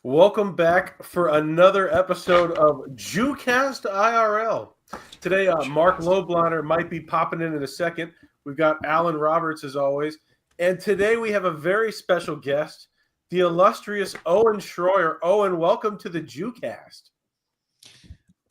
Welcome back for another episode of Jewcast IRL. Today, Marc Lobliner might be popping in a second. We've got Alan Roberts as always. And today we have a very special guest, the illustrious Owen Shroyer. Owen, welcome to the Jewcast.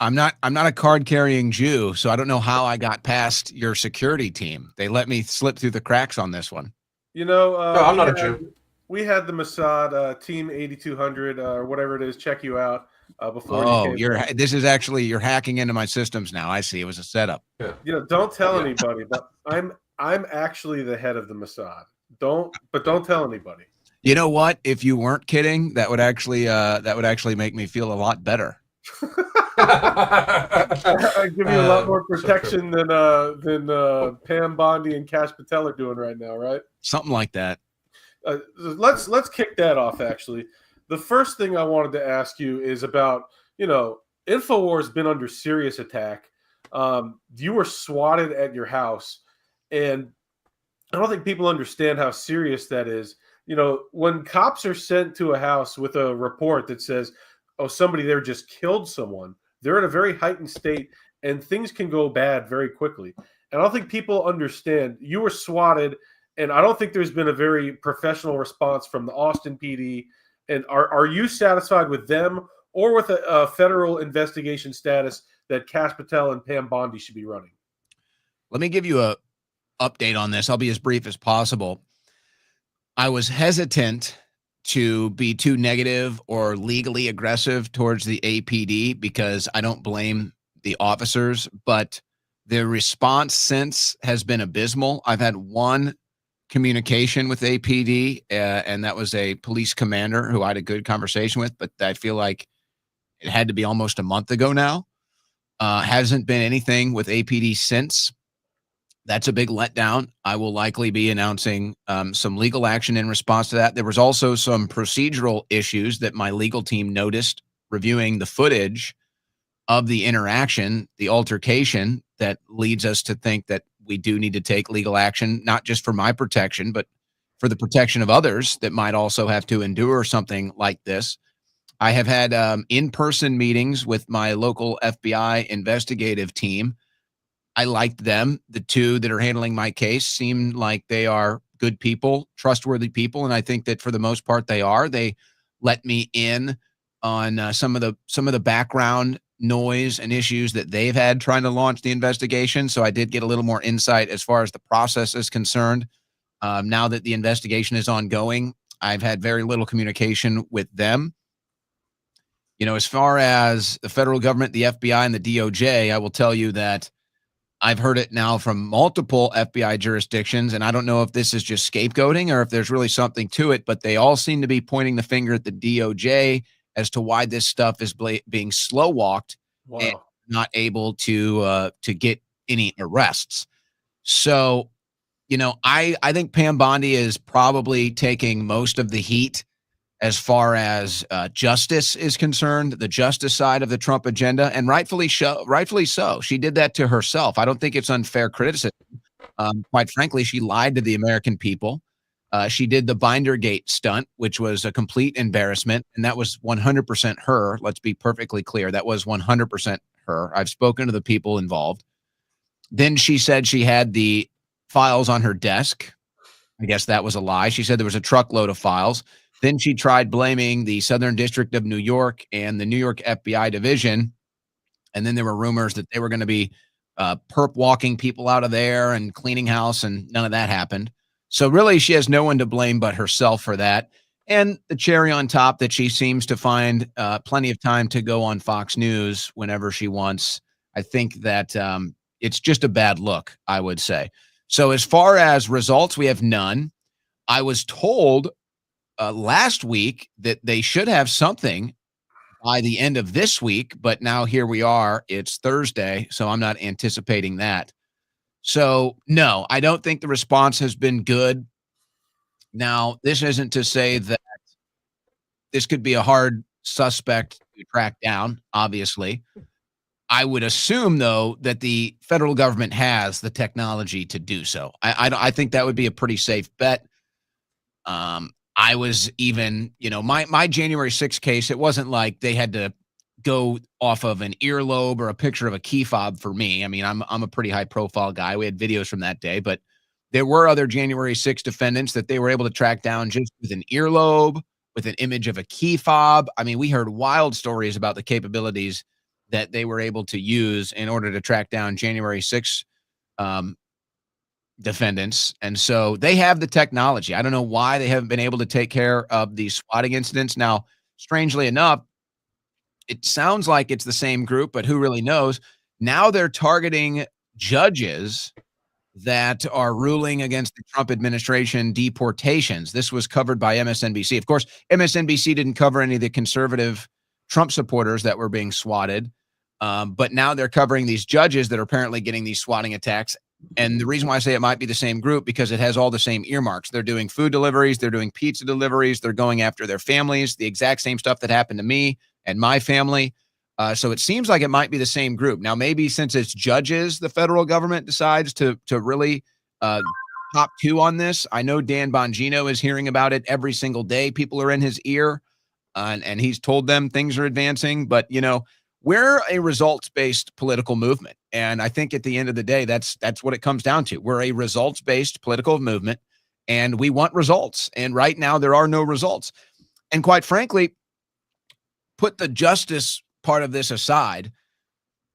I'm not a card-carrying Jew, so I don't know how I got past your security team. They let me slip through the cracks on this one. You know, no, I'm not a Jew. We had the Mossad Team 8200 or whatever it is check you out before you came. You're hacking into my systems now. I see. It was a setup. Yeah. You know, don't tell anybody, but I'm actually the head of the Mossad. Don't tell anybody. You know what? If you weren't kidding, that would actually make me feel a lot better. I give you a lot more protection than Pam Bondi and Cash Patel are doing right now, right? Something like that. Let's kick that off. Actually, the first thing I wanted to ask you is about, InfoWars has been under serious attack. You were swatted at your house, and I don't think people understand how serious that is. When cops are sent to a house with a report that says, "Oh, somebody there just killed someone," they're in a very heightened state, and things can go bad very quickly. And I don't think people understand. You were swatted. And I don't think there's been a very professional response from the Austin PD. And are you satisfied with them or with a federal investigation status that Cash Patel and Pam Bondi should be running? Let me give you a update on this. I'll be as brief as possible. I was hesitant to be too negative or legally aggressive towards the APD because I don't blame the officers, but the response since has been abysmal. I've had one communication with APD, and that was a police commander who I had a good conversation with, but I feel like it had to be almost a month ago now. Hasn't been anything with APD since. That's a big letdown. I will likely be announcing some legal action in response to that. There was also some procedural issues that my legal team noticed reviewing the footage of the interaction, the altercation, that leads us to think that we do need to take legal action, not just for my protection, but for the protection of others that might also have to endure something like this. I have had in-person meetings with my local FBI investigative team. I liked them. The two that are handling my case seem like they are good people, trustworthy people, and I think that for the most part they are. They let me in on some of the background noise and issues that they've had trying to launch the investigation. So I did get a little more insight as far as the process is concerned. Now that the investigation is ongoing, I've had very little communication with them. As far as the federal government, the FBI and the DOJ, I will tell you that I've heard it now from multiple FBI jurisdictions, and I don't know if this is just scapegoating or if there's really something to it, but they all seem to be pointing the finger at the DOJ as to why this stuff is being slow walked and not able to get any arrests. So, I think Pam Bondi is probably taking most of the heat as far as justice is concerned, the justice side of the Trump agenda, and rightfully so. She did that to herself. I don't think it's unfair criticism. Quite frankly, she lied to the American people. She did the Bindergate stunt, which was a complete embarrassment, and that was 100% her. Let's be perfectly clear. That was 100% her. I've spoken to the people involved. Then she said she had the files on her desk. I guess that was a lie. She said there was a truckload of files. Then she tried blaming the Southern District of New York and the New York FBI division, and then there were rumors that they were going to be perp walking people out of there and cleaning house, and none of that happened. So really, she has no one to blame but herself for that. And the cherry on top that she seems to find plenty of time to go on Fox News whenever she wants. I think that it's just a bad look, I would say. So as far as results, we have none. I was told last week that they should have something by the end of this week, but now here we are. It's Thursday, so I'm not anticipating that. So, no, I don't think the response has been good. Now, this isn't to say that this could be a hard suspect to track down, obviously. I would assume, though, that the federal government has the technology to do so. I think that would be a pretty safe bet. I was even, my January 6th case, it wasn't like they had to go off of an earlobe or a picture of a key fob for me. I mean, I'm a pretty high profile guy. We had videos from that day, but there were other January 6th defendants that they were able to track down just with an earlobe, with an image of a key fob. I mean, we heard wild stories about the capabilities that they were able to use in order to track down January 6th defendants. And so they have the technology. I don't know why they haven't been able to take care of these swatting incidents. Now, strangely enough, it sounds like it's the same group, but who really knows? Now they're targeting judges that are ruling against the Trump administration deportations. This was covered by MSNBC. Of course, MSNBC didn't cover any of the conservative Trump supporters that were being swatted. But now they're covering these judges that are apparently getting these swatting attacks. And the reason why I say it might be the same group, because it has all the same earmarks. They're doing food deliveries. They're doing pizza deliveries. They're going after their families, the exact same stuff that happened to me and my family. So it seems like it might be the same group. Now, maybe since it's judges, the federal government decides to really top two on this. I know Dan Bongino is hearing about it every single day. People are in his ear, and he's told them things are advancing. But, we're a results-based political movement. And I think at the end of the day, that's what it comes down to. We're a results-based political movement, and we want results. And right now, there are no results. And quite frankly, put the justice part of this aside,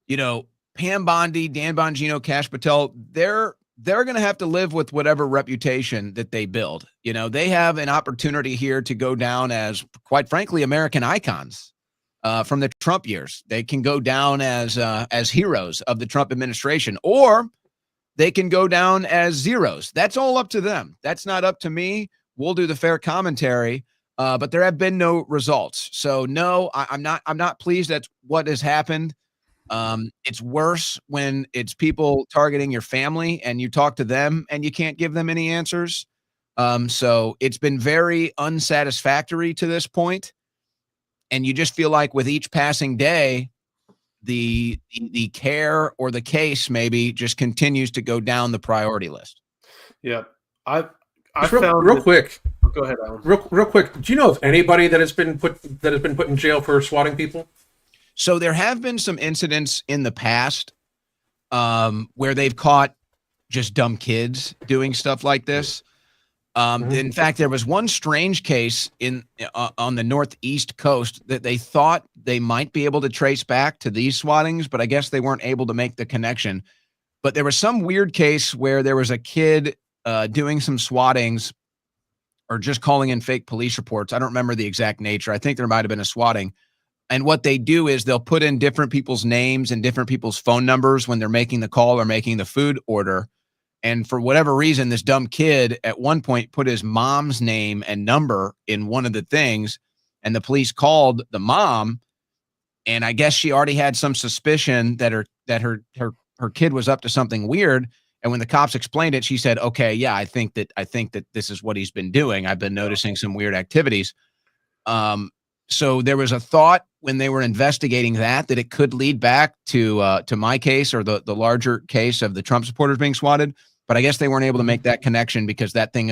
Pam Bondi, Dan Bongino, Kash Patel, they're going to have to live with whatever reputation that they build. They have an opportunity here to go down as, quite frankly, American icons from the Trump years. They can go down as heroes of the Trump administration, or they can go down as zeros. That's all up to them. That's not up to me. We'll do the fair commentary. But there have been no results. So no, I'm not pleased at what has happened. It's worse when it's people targeting your family and you talk to them and you can't give them any answers. So it's been very unsatisfactory to this point. And you just feel like with each passing day, the care or the case maybe just continues to go down the priority list. Yeah. I found real quick. Go ahead, Alan. Real quick. Do you know of anybody that has been put in jail for swatting people? So there have been some incidents in the past where they've caught just dumb kids doing stuff like this. In fact, there was one strange case on the Northeast coast that they thought they might be able to trace back to these swattings, but I guess they weren't able to make the connection. But there was some weird case where there was a kid doing some swattings or just calling in fake police reports. I don't remember the exact nature. I think there might have been a swatting. And what they do is they'll put in different people's names and different people's phone numbers when they're making the call or making the food order. And for whatever reason, this dumb kid at one point put his mom's name and number in one of the things, and the police called the mom. And I guess she already had some suspicion that her kid was up to something weird. And when the cops explained it, she said, "Okay, yeah, I think that this is what he's been doing. I've been noticing some weird activities." So there was a thought when they were investigating that it could lead back to my case or the larger case of the Trump supporters being swatted. But I guess they weren't able to make that connection because that thing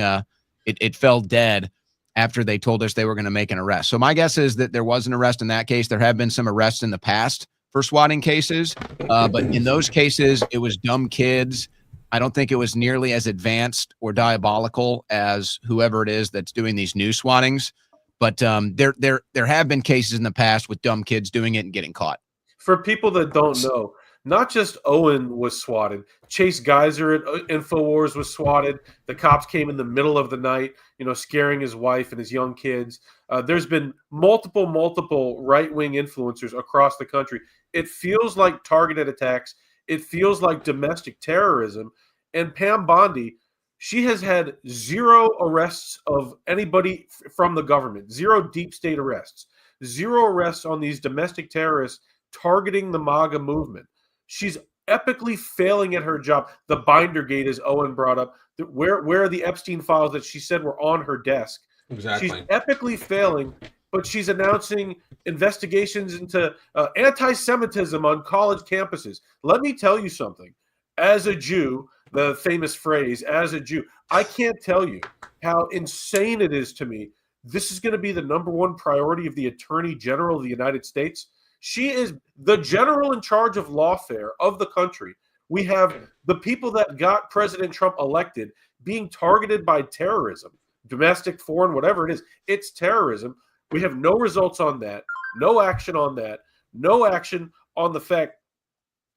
it fell dead after they told us they were going to make an arrest. So my guess is that there was an arrest in that case. There have been some arrests in the past for swatting cases, but in those cases, it was dumb kids. I don't think it was nearly as advanced or diabolical as whoever it is that's doing these new swattings. But there have been cases in the past with dumb kids doing it and getting caught. For people that don't know, not just Owen was swatted. Chase Geiser at InfoWars was swatted. The cops came in the middle of the night, scaring his wife and his young kids. There's been multiple right-wing influencers across the country. It feels like targeted attacks. It feels like domestic terrorism. And Pam Bondi, she has had zero arrests of anybody from the government, zero deep state arrests, zero arrests on these domestic terrorists targeting the MAGA movement. She's epically failing at her job. The binder gate, as Owen brought up, where are the Epstein files that she said were on her desk? Exactly. She's epically failing, but she's announcing investigations into anti-Semitism on college campuses. Let me tell you something. As a Jew, the famous phrase, as a Jew, I can't tell you how insane it is to me this is going to be the number one priority of the Attorney General of the United States. She is the general in charge of lawfare of the country. We have the people that got President Trump elected being targeted by terrorism, domestic, foreign, whatever it is. It's terrorism. We have no results on that, no action on that, no action on the fact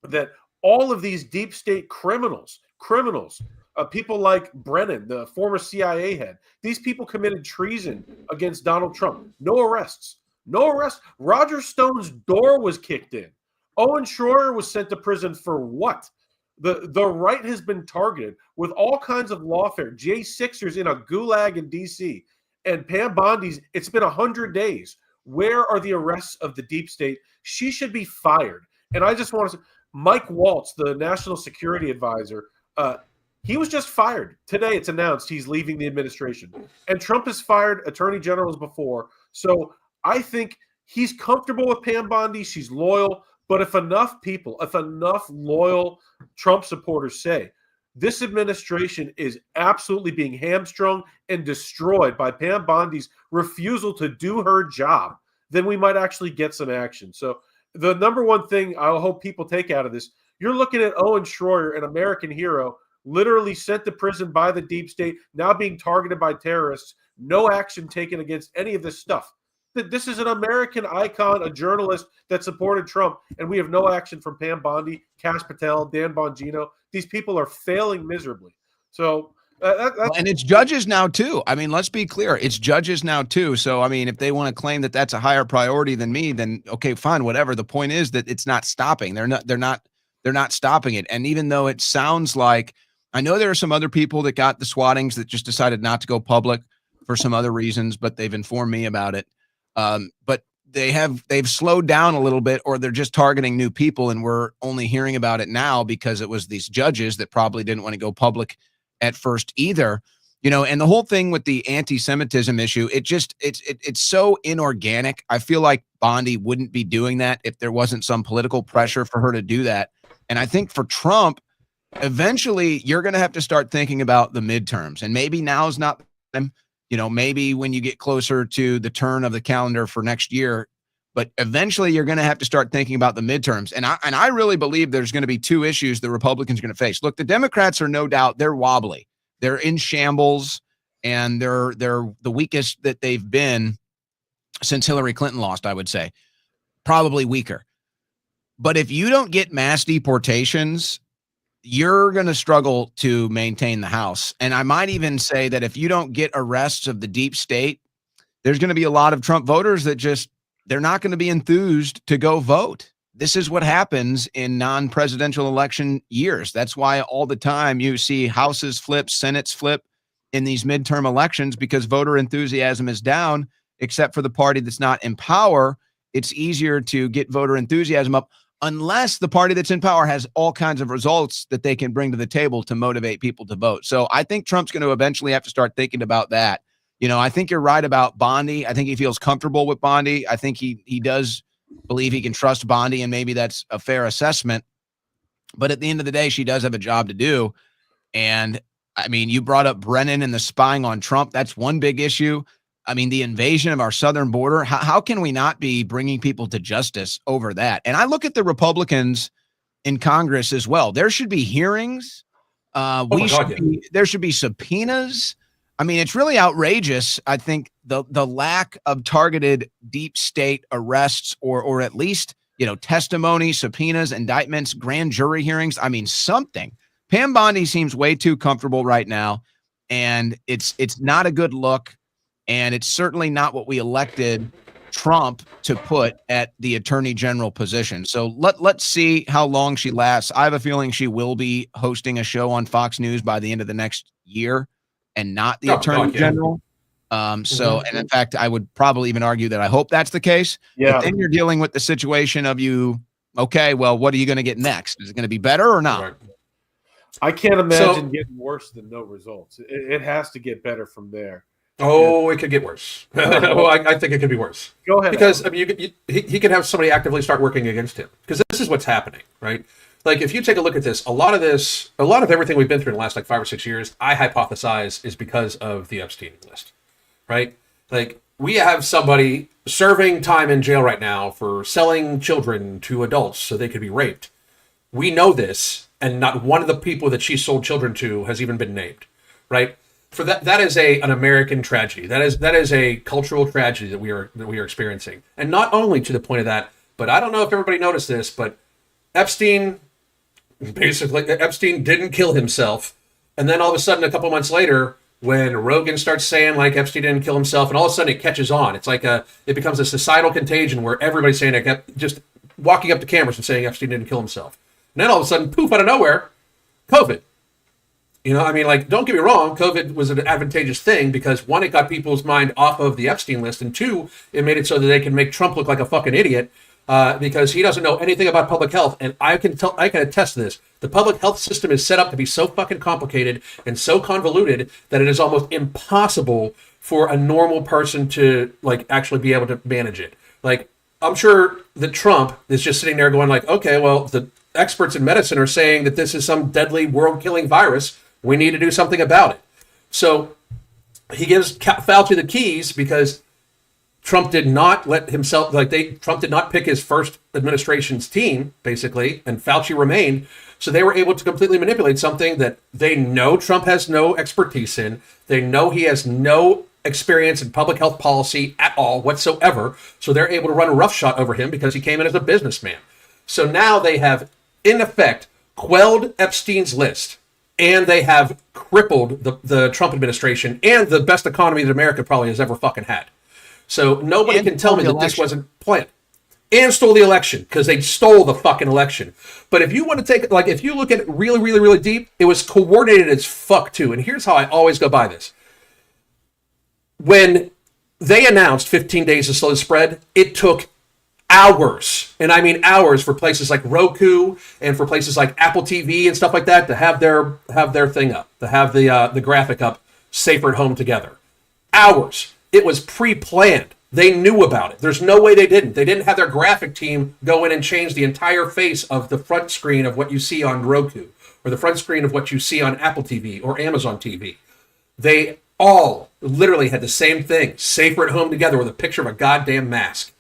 that all of these deep state criminals, people like Brennan, the former CIA head, these people committed treason against Donald Trump. No arrests. Roger Stone's door was kicked in. Owen Shroyer was sent to prison for what? The right has been targeted with all kinds of lawfare. J6ers in a gulag in D.C. and Pam Bondi's, it's been 100 days. Where are the arrests of the deep state? She should be fired. And I just want to say, Mike Waltz, the national security advisor, he was just fired. Today it's announced he's leaving the administration. And Trump has fired attorney generals before. So I think he's comfortable with Pam Bondi. She's loyal. But if enough loyal Trump supporters say this administration is absolutely being hamstrung and destroyed by Pam Bondi's refusal to do her job, then we might actually get some action. So the number one thing I hope people take out of this, you're looking at Owen Shroyer, an American hero, literally sent to prison by the deep state, now being targeted by terrorists, no action taken against any of this stuff. This is an American icon, a journalist that supported Trump, and we have no action from Pam Bondi, Kash Patel, Dan Bongino. These people are failing miserably. So, and it's judges now too. I mean, let's be clear, it's judges now too. So, I mean, if they want to claim that that's a higher priority than me, then okay, fine, whatever. The point is that it's not stopping. They're not stopping it. And even though it sounds like, I know there are some other people that got the swattings that just decided not to go public for some other reasons, but they've informed me about it. But they've slowed down a little bit, or they're just targeting new people, and we're only hearing about it now because it was these judges that probably didn't want to go public at first either. And the whole thing with the anti-Semitism issue, it's so inorganic. I feel like Bondi wouldn't be doing that if there wasn't some political pressure for her to do that. And I think for Trump, eventually you're going to have to start thinking about the midterms, and maybe now's not them. Maybe when you get closer to the turn of the calendar for next year, but eventually you're going to have to start thinking about the midterms. And I really believe there's going to be two issues the Republicans are going to face. Look, the Democrats are no doubt, they're wobbly. They're in shambles, and they're the weakest that they've been since Hillary Clinton lost, I would say. Probably weaker. But if you don't get mass deportations, you're going to struggle to maintain the House. And I might even say that if you don't get arrests of the deep state, there's going to be a lot of Trump voters that they're not going to be enthused to go vote. This is what happens in non-presidential election years. That's why all the time you see houses flip, senates flip in these midterm elections, because voter enthusiasm is down, except for the party that's not in power. It's easier to get voter enthusiasm up, unless the party that's in power has all kinds of results that they can bring to the table to motivate people to vote. So I think Trump's going to eventually have to start thinking about that. I think you're right about Bondi. I think he feels comfortable with Bondi. I think he does believe he can trust Bondi, and maybe that's a fair assessment. But at the end of the day, she does have a job to do. And I mean, you brought up Brennan and the spying on Trump. That's one big issue. I mean, the invasion of our southern border, how can we not be bringing people to justice over that? And I look at the Republicans in Congress as well. There should be hearings. There should be subpoenas. I mean, it's really outrageous. I think the lack of targeted deep state arrests, or at least, testimony, subpoenas, indictments, grand jury hearings. I mean, something. Pam Bondi seems way too comfortable right now, and it's not a good look. And it's certainly not what we elected Trump to put at the attorney general position. So let's see how long she lasts. I have a feeling she will be hosting a show on Fox News by the end of the next year, and not the attorney general. And in fact, I would probably even argue that I hope that's the case. Yeah. But then you're dealing with the situation of okay, well, what are you going to get next? Is it going to be better or not? Right. I can't imagine getting worse than no results. It has to get better from there. Oh, it could get worse. Well, I think it could be worse. Go ahead. Because he could have somebody actively start working against him. Because this is what's happening, right? Like, if you take a look at this, a lot of everything we've been through in the last 5 or 6 years, I hypothesize is because of the Epstein list, right? Like, we have somebody serving time in jail right now for selling children to adults so they could be raped. We know this, and not one of the people that she sold children to has even been named, right? For that is an American tragedy. That is a cultural tragedy that we are experiencing, and not only to the point of that, but I don't know if everybody noticed this, but Epstein didn't kill himself, and then all of a sudden, a couple months later, when Rogan starts saying like Epstein didn't kill himself, and all of a sudden it catches on. It's like it becomes a societal contagion where everybody's saying it, just walking up to cameras and saying Epstein didn't kill himself. And then all of a sudden, poof, out of nowhere, COVID. You know, I mean, like, don't get me wrong, COVID was an advantageous thing because, one, it got people's mind off of the Epstein list, and two, it made it so that they can make Trump look like a fucking idiot because he doesn't know anything about public health. And I can attest to this. The public health system is set up to be so fucking complicated and so convoluted that it is almost impossible for a normal person to, like, actually be able to manage it. Like, I'm sure that Trump is just sitting there going like, okay, well, the experts in medicine are saying that this is some deadly world-killing virus. We need to do something about it. So he gives Fauci the keys because Trump did not let himself, Trump did not pick his first administration's team, basically, and Fauci remained. So they were able to completely manipulate something that they know Trump has no expertise in. They know he has no experience in public health policy at all whatsoever. So they're able to run a roughshod over him because he came in as a businessman. So now they have, in effect, quelled Epstein's list, and they have crippled the Trump administration and the best economy that America probably has ever fucking had. So nobody can tell me that this wasn't planned. And stole the election, because they stole the fucking election. But if you want to take, like, if you look at it really, really, really deep, it was coordinated as fuck, too. And here's how I always go by this. When they announced 15 days to slow the spread, it took hours, and I mean hours, for places like Roku and for places like Apple TV and stuff like that to have their thing up, to have the graphic up, safer at home together. Hours. It was pre-planned. They knew about it. There's no way they didn't. They didn't have their graphic team go in and change the entire face of the front screen of what you see on Roku or the front screen of what you see on Apple TV or Amazon TV. They all literally had the same thing, safer at home together, with a picture of a goddamn mask.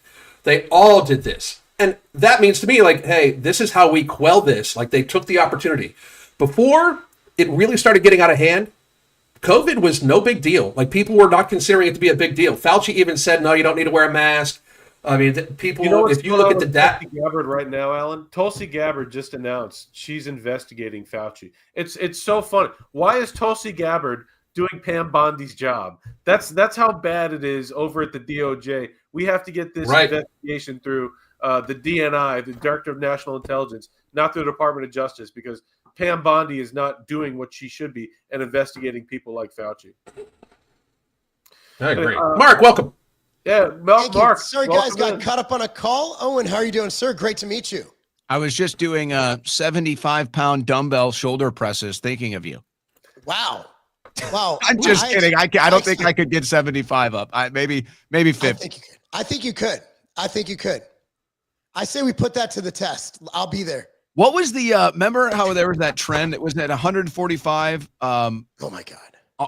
They all did this. And that means to me, like, hey, this is how we quell this. Like, they took the opportunity. Before it really started getting out of hand, COVID was no big deal. Like, people were not considering it to be a big deal. Fauci even said, no, you don't need to wear a mask. I mean, people, if you look at the data. Tulsi Gabbard right now, Alan, Tulsi Gabbard just announced she's investigating Fauci. It's so funny. Why is Tulsi Gabbard doing Pam Bondi's job? That's how bad it is over at the DOJ. We have to get this investigation through the DNI, the Director of National Intelligence, not through the Department of Justice, because Pam Bondi is not doing what she should be and investigating people like Fauci. I agree. Mark, welcome. Yeah, Mark. Sorry, guys, got caught up on a call. Owen, how are you doing, sir? Great to meet you. I was just doing 75-pound dumbbell shoulder presses thinking of you. Wow. I'm just kidding. I don't think I could get 75 up. Maybe 50. I think you could. I say we put that to the test. I'll be there. What was the remember how there was that trend? It was at 145 oh my God.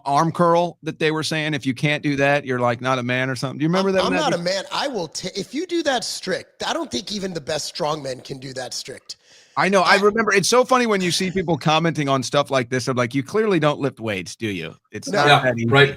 Arm curl that they were saying if you can't do that, you're like not a man or something. Do you remember that? I'm not a man. I will if you do that strict, I don't think even the best strongmen can do that strict. I know. I remember. It's so funny when you see people commenting on stuff like this. I'm like, you clearly don't lift weights, do you? It's not that easy. Right.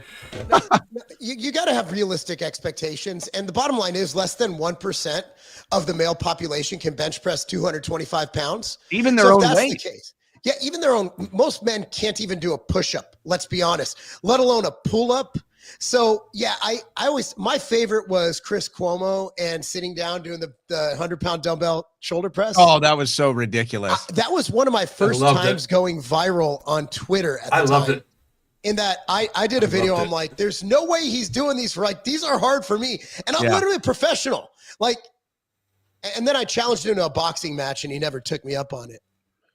You got to have realistic expectations. And the bottom line is less than 1% of the male population can bench press 225 pounds. Even their own weight. The case. Yeah, even their own. Most men can't even do a push-up, let's be honest, let alone a pull-up. So, yeah, I always, my favorite was Chris Cuomo and sitting down doing the 100-pound dumbbell shoulder press. Oh, that was so ridiculous. That was one of my first times going viral on Twitter at the time. I loved it. In that I did a video, I'm like, there's no way he's doing these right. These are hard for me. And I'm literally a professional. Like, and then I challenged him to a boxing match and he never took me up on it.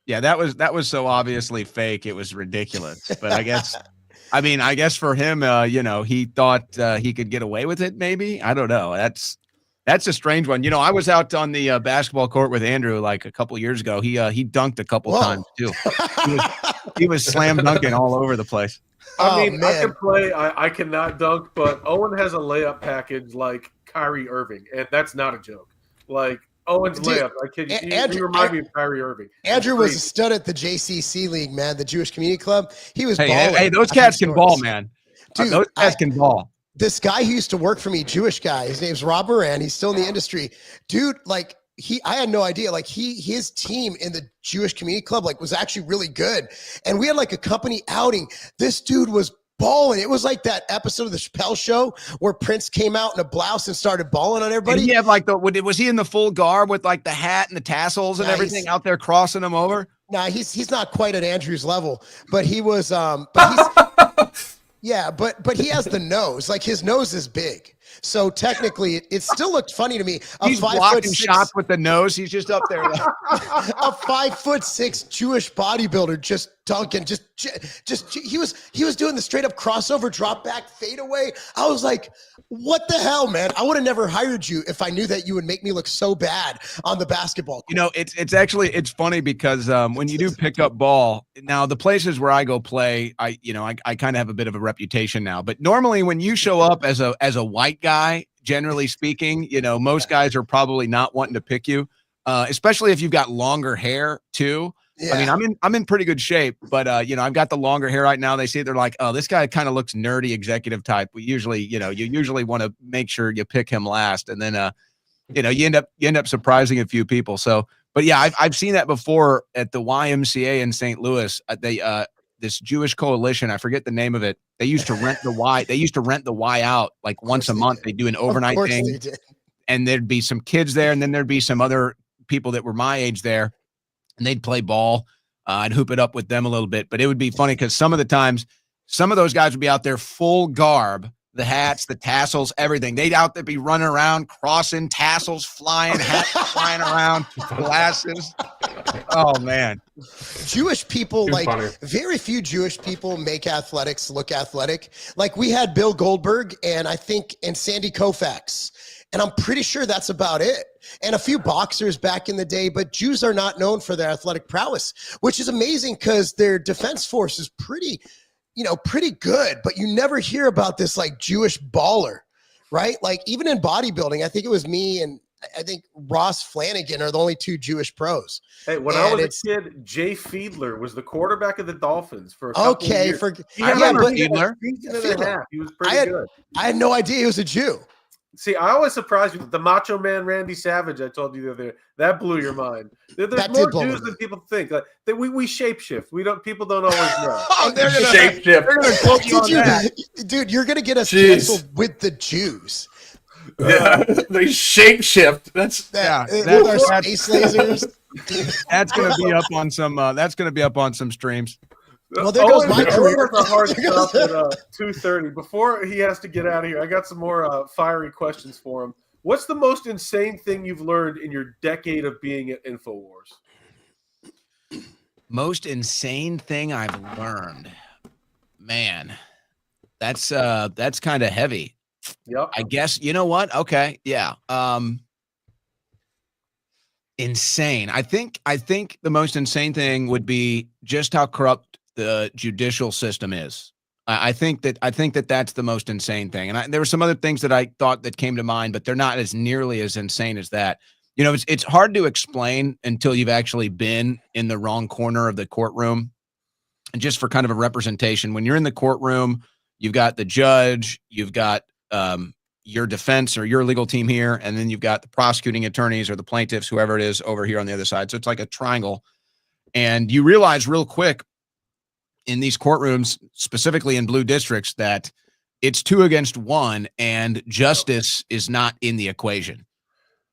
Yeah, that was so obviously fake. It was ridiculous. But I guess for him, he thought he could get away with it. Maybe. I don't know. That's a strange one. I was out on the basketball court with Andrew like a couple years ago. He dunked a couple times too. He was slam dunking all over the place. I mean, man. I can play. I cannot dunk, but Owen has a layup package like Kyrie Irving, and that's not a joke. Like Owen's layup. I kid you. You remind me of Kyrie Irving. Andrew was a stud at the JCC League, man, the Jewish Community Club. He was balling. Hey, those cats can ball, man. Dude, those cats can ball. This guy who used to work for me, Jewish guy, his name's Rob Moran. He's still in the industry. Dude, like, I had no idea. Like his team in the Jewish Community Club, like, was actually really good. And we had like a company outing. This dude was balling. It was like that episode of the Chappelle Show where Prince came out in a blouse and started balling on everybody. Did he have like was he in the full garb with like the hat and the tassels and everything out there crossing them over? Nah, he's not quite at Andrew's level, but he was. Yeah, but he has the nose. Like his nose is big. So technically, it still looked funny to me. He's blocking shots with the nose. He's just up there. Like. A 5'6" Jewish bodybuilder just dunking. Just he was doing the straight up crossover, drop back, fade away. I was like, what the hell, man? I would have never hired you if I knew that you would make me look so bad on the basketball court. You know, it's funny because when you do pick up ball, now the places where I go play, I kind of have a bit of a reputation now. But normally when you show up as a white guy, generally speaking, most guys are probably not wanting to pick you, especially if you've got longer hair too. Yeah. I mean, I'm in pretty good shape, but I've got the longer hair right now. They say they're like, oh, this guy kind of looks nerdy executive type. We usually, you usually want to make sure you pick him last, and then you end up surprising a few people. So, but yeah, I've seen that before at the YMCA in St. Louis. This Jewish coalition, I forget the name of it. They used to rent the Y. They used to rent the Y out like once a month. They do an overnight thing, and there'd be some kids there, and then there'd be some other people that were my age there, and they'd play ball. I'd hoop it up with them a little bit, but it would be funny because some of the times, some of those guys would be out there full garb, the hats, the tassels, everything. They'd out there be running around, crossing, tassels flying, hats flying around, glasses. Oh man. Jewish people, very few Jewish people make athletics look athletic. Like we had Bill Goldberg and Sandy Koufax. And I'm pretty sure that's about it. And a few boxers back in the day, but Jews are not known for their athletic prowess, which is amazing because their defense force is pretty good, but you never hear about this like Jewish baller, right? Like even in bodybuilding, I think it was me and I think Ross Flanagan are the only two Jewish pros. Hey, when I was a kid, Jay Fiedler was the quarterback of the Dolphins for a couple of years. Fiedler. He was pretty good. I had no idea he was a Jew. See, I always surprised you. The Macho Man Randy Savage, I told you the other day, that blew your mind. There's more Jews than people think. Like we shapeshift. People don't always know. They're gonna shapeshift. They're gonna quote you on that. Dude, you're gonna get us canceled with the Jews. Yeah, they shapeshift. That's our space lasers. That's gonna be up on some. That's gonna be up on some streams. Well, there goes my career. A hard stop at 2:30. Before he has to get out of here, I got some more fiery questions for him. What's the most insane thing you've learned in your decade of being at InfoWars? Most insane thing I've learned, man. That's kind of heavy. Yep. I guess you know what? Okay, yeah. Insane. I think the most insane thing would be just how corrupt the judicial system is. I think that that's the most insane thing. And there were some other things that I thought that came to mind, but they're not as nearly as insane as that. It's hard to explain until you've actually been in the wrong corner of the courtroom. And just for kind of a representation, when you're in the courtroom, you've got the judge, you've got your defense or your legal team here, and then you've got the prosecuting attorneys or the plaintiffs, whoever it is over here on the other side. So it's like a triangle. And you realize real quick in these courtrooms, specifically in blue districts, that it's 2 against 1 and justice is not in the equation.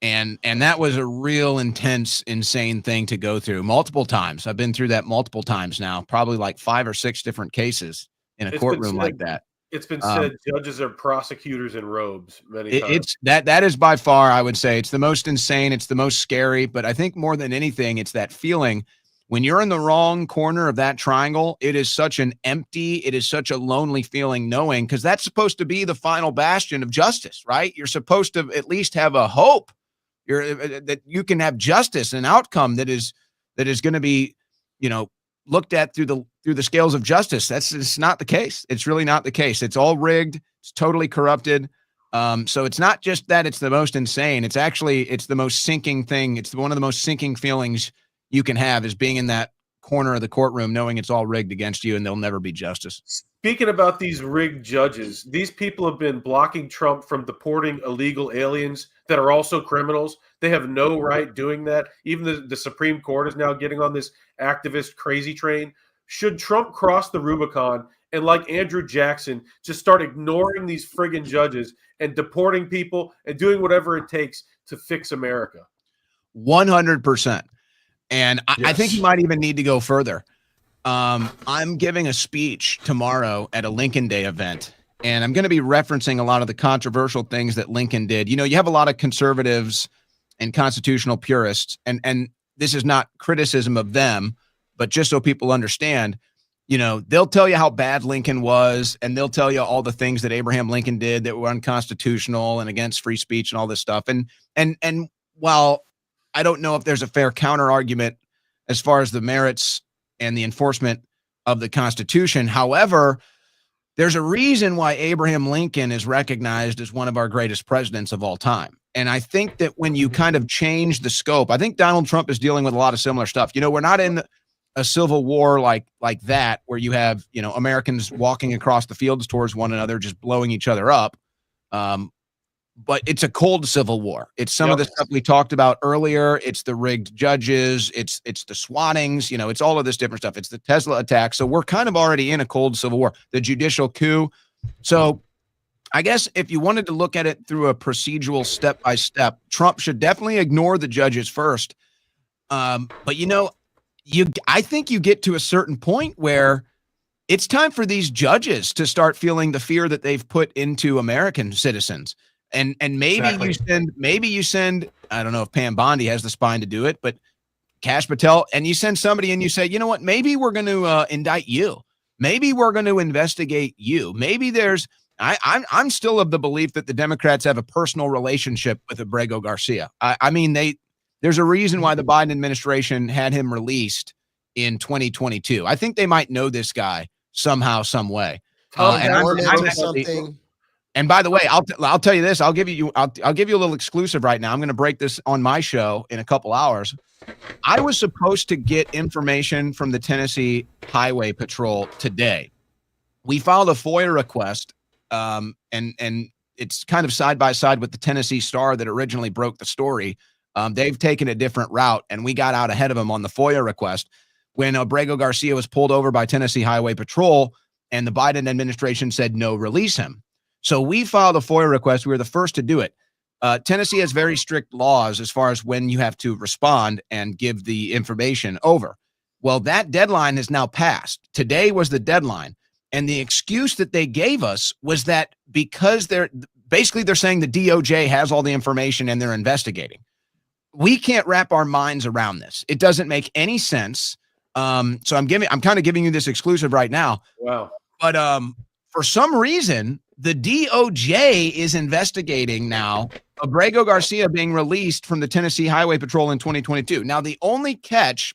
And that was a real intense, insane thing to go through multiple times. I've been through that multiple times now, probably like 5 or 6 different cases in a courtroom like that. It's been said judges are prosecutors in robes many times. That is by far, I would say, it's the most insane. It's the most scary. But I think more than anything, it's that feeling when you're in the wrong corner of that triangle. It is such an empty, it is such a lonely feeling, knowing, because that's supposed to be the final bastion of justice, right? You're supposed to at least have a hope that you can have justice, an outcome that is going to be, looked at through the scales of justice. That's just not the case. It's really not the case. It's all rigged. It's totally corrupted. So it's not just that it's the most insane. It's the most sinking thing. It's one of the most sinking feelings you can have, is being in that corner of the courtroom knowing it's all rigged against you and there'll never be justice. Speaking about these rigged judges, these people have been blocking Trump from deporting illegal aliens that are also criminals. They have no right doing that. Even the Supreme Court is now getting on this activist crazy train. Should Trump cross the Rubicon and, like Andrew Jackson, just start ignoring these friggin' judges and deporting people and doing whatever it takes to fix America? 100%. And I think he might even need to go further. I'm giving a speech tomorrow at a Lincoln Day event, and I'm going to be referencing a lot of the controversial things that Lincoln did. You know, you have a lot of conservatives and constitutional purists, and this is not criticism of them, but just so people understand, you know, they'll tell you how bad Lincoln was, and they'll tell you all the things that Abraham Lincoln did that were unconstitutional and against free speech and all this stuff. And while I don't know if there's a fair counter argument as far as the merits and the enforcement of the Constitution. However, there's a reason why Abraham Lincoln is recognized as one of our greatest presidents of all time. And I think that when you kind of change the scope, I think Donald Trump is dealing with a lot of similar stuff. You know, we're not in a civil war like that, where you have, you know, Americans walking across the fields towards one another, just blowing each other up. But it's a cold civil war. It's some of the stuff we talked about earlier. It's the rigged judges. It's the swattings. You know, it's all of this different stuff. It's the Tesla attack. So we're kind of already in a cold civil war. The judicial coup. So I guess if you wanted to look at it through a procedural step-by-step, Trump should definitely ignore the judges first. But, you know, I think you get to a certain point where it's time for these judges to start feeling the fear that they've put into American citizens. And maybe you send, I don't know if Pam Bondi has the spine to do it, but Kash Patel, and you send somebody and you say, you know what, maybe we're going to indict you. Maybe we're going to investigate you. Maybe I'm still of the belief that the Democrats have a personal relationship with Abrego Garcia. I mean, there's a reason why the Biden administration had him released in 2022. I think they might know this guy somehow, some way. And by the way, I'll tell you this. I'll give you a little exclusive right now. I'm going to break this on my show in a couple hours. I was supposed to get information from the Tennessee Highway Patrol today. We filed a FOIA request, and it's kind of side by side with the Tennessee Star that originally broke the story. They've taken a different route, and we got out ahead of them on the FOIA request when Abrego Garcia was pulled over by Tennessee Highway Patrol, and the Biden administration said, no, release him. So we filed a FOIA request. We were the first to do it. Tennessee has very strict laws as far as when you have to respond and give the information over. Well, that deadline has now passed. Today was the deadline. And the excuse that they gave us was that because they're saying the DOJ has all the information and they're investigating. We can't wrap our minds around this. It doesn't make any sense. So I'm kind of giving you this exclusive right now. Wow. But for some reason, the DOJ is investigating now Abrego Garcia being released from the Tennessee Highway Patrol in 2022. Now, the only catch,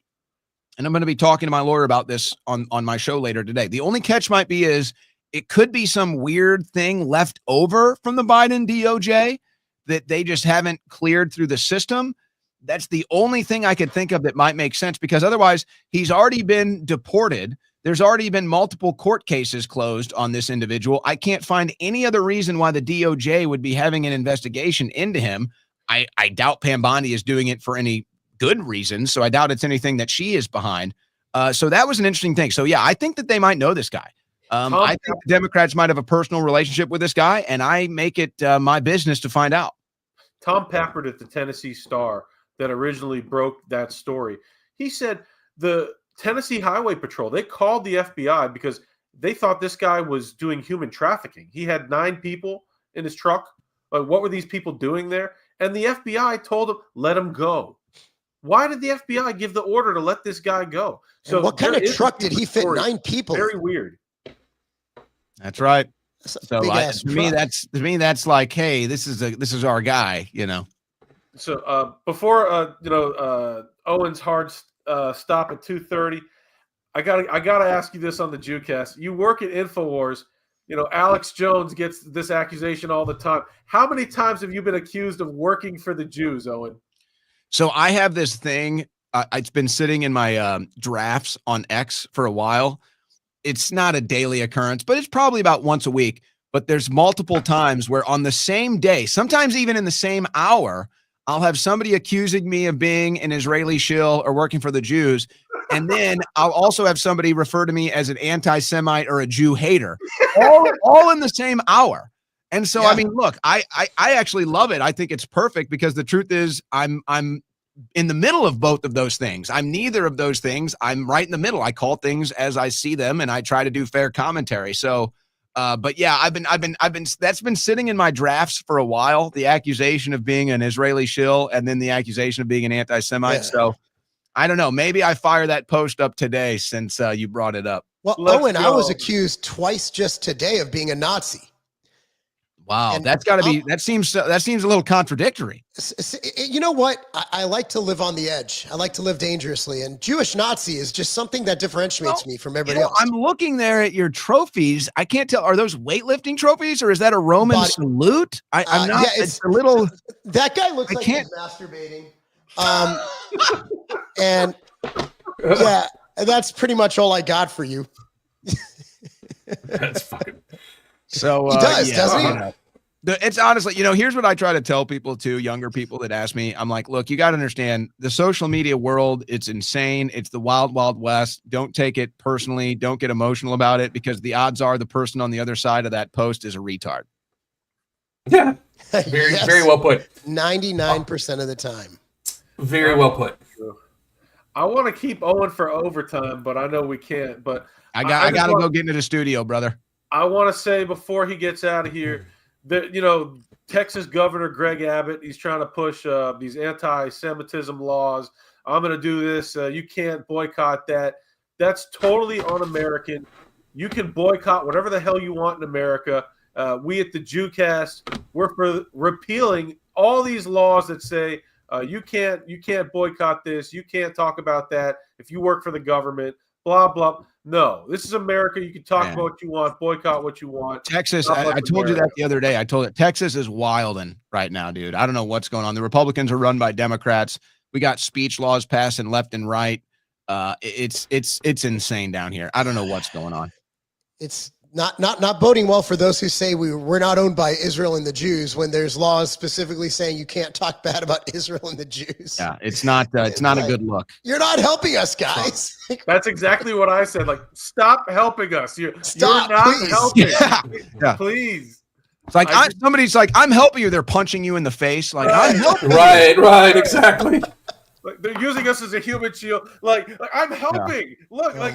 and I'm going to be talking to my lawyer about this on my show later today. The only catch might be is it could be some weird thing left over from the Biden DOJ that they just haven't cleared through the system. That's the only thing I could think of that might make sense, because otherwise he's already been deported. There's already been multiple court cases closed on this individual. I can't find any other reason why the DOJ would be having an investigation into him. I doubt Pam Bondi is doing it for any good reason, so I doubt it's anything that she is behind. So that was an interesting thing. So, yeah, I think that they might know this guy. I think the Democrats might have a personal relationship with this guy, and I make it my business to find out. Tom Pappert at the Tennessee Star that originally broke that story, he said the Tennessee Highway Patrol, they called the FBI because they thought this guy was doing human trafficking. He had 9 people in his truck. Like, what were these people doing there? And the FBI told him, let him go. Why did the FBI give the order to let this guy go? So and what kind of truck did he fit 9 people? Very weird. That's right. So to me, that's like, hey, this is our guy, you know. So before Owen's hard stop at 2:30, I gotta ask you this on the Jewcast. You work at InfoWars. You know, Alex Jones gets this accusation all the time. How many times have you been accused of working for the Jews, Owen? So I have this thing. It's been sitting in my drafts on X for a while. It's not a daily occurrence, but it's probably about once a week. But there's multiple times where on the same day, sometimes even in the same hour, I'll have somebody accusing me of being an Israeli shill or working for the Jews. And then I'll also have somebody refer to me as an anti-Semite or a Jew hater, all in the same hour. And so, I mean, look, I actually love it. I think it's perfect because the truth is I'm in the middle of both of those things. I'm neither of those things. I'm right in the middle. I call things as I see them and I try to do fair commentary. So, but yeah, I've been, that's been sitting in my drafts for a while, the accusation of being an Israeli shill and then the accusation of being an anti-Semite. Yeah. So I don't know. Maybe I fire that post up today since you brought it up. Well, Owen, I was accused twice just today of being a Nazi. Wow, and that's got to be, that seems a little contradictory. You know what? I like to live on the edge. I like to live dangerously. And Jewish Nazi is just something that differentiates me from everybody else. I'm looking there at your trophies. I can't tell. Are those weightlifting trophies or is that a Roman salute? I'm not. Yeah, it's a little. That guy looks like he's masturbating. And yeah, that's pretty much all I got for you. That's fucking. So he does, doesn't he? It's honestly, here's what I try to tell people too, younger people that ask me. I'm like, look, you got to understand the social media world. It's insane. It's the wild, wild west. Don't take it personally. Don't get emotional about it because the odds are the person on the other side of that post is a retard. Yeah. Very well put. 99% of the time. Very well put. I want to keep Owen for overtime, but I know we can't. But I got to go get into the studio, brother. I want to say before he gets out of here that, Texas Governor Greg Abbott, he's trying to push these anti-Semitism laws. I'm going to do this. You can't boycott that. That's totally un-American. You can boycott whatever the hell you want in America. We at the Jewcast, we're for repealing all these laws that say you can't boycott this. You can't talk about that if you work for the government. Blah, blah. No, this is America. You can talk about what you want, boycott what you want. Texas, I told you that the other day. I told it Texas is wilding right now, dude. I don't know what's going on. The Republicans are run by Democrats. We got speech laws passing left and right. It's insane down here. I don't know what's going on. It's not boding well for those who say we're not owned by Israel and the Jews when there's laws specifically saying you can't talk bad about Israel and the Jews. Yeah, it's not a good look. You're not helping us, guys. That's exactly what I said. Like, stop helping us. You're not please. helping. Yeah. Please. It's like somebody's like, I'm helping you. They're punching you in the face. Like, I'm helping you. Right, exactly. Like, they're using us as a human shield. Like I'm helping. Yeah. Look, we're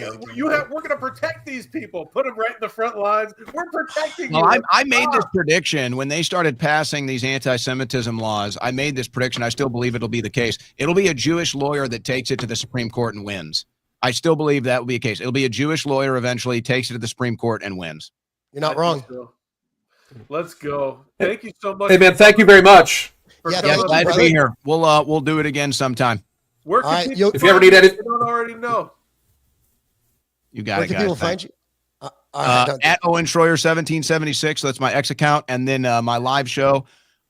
going to protect these people. Put them right in the front lines. We're protecting you. I made this prediction when they started passing these anti-Semitism laws. I made this prediction. I still believe it'll be the case. It'll be a Jewish lawyer that takes it to the Supreme Court and wins. I still believe that will be a case. It'll be a Jewish lawyer eventually takes it to the Supreme Court and wins. You're not wrong. Let's go. Thank you so much. Hey man, thank you very much. Yeah, glad to be here. We'll do it again sometime. Where can people if you ever need anything, you don't already know. You got it, guys. Where can people find you? At Owen Shroyer 1776. So that's my X account, and then my live show,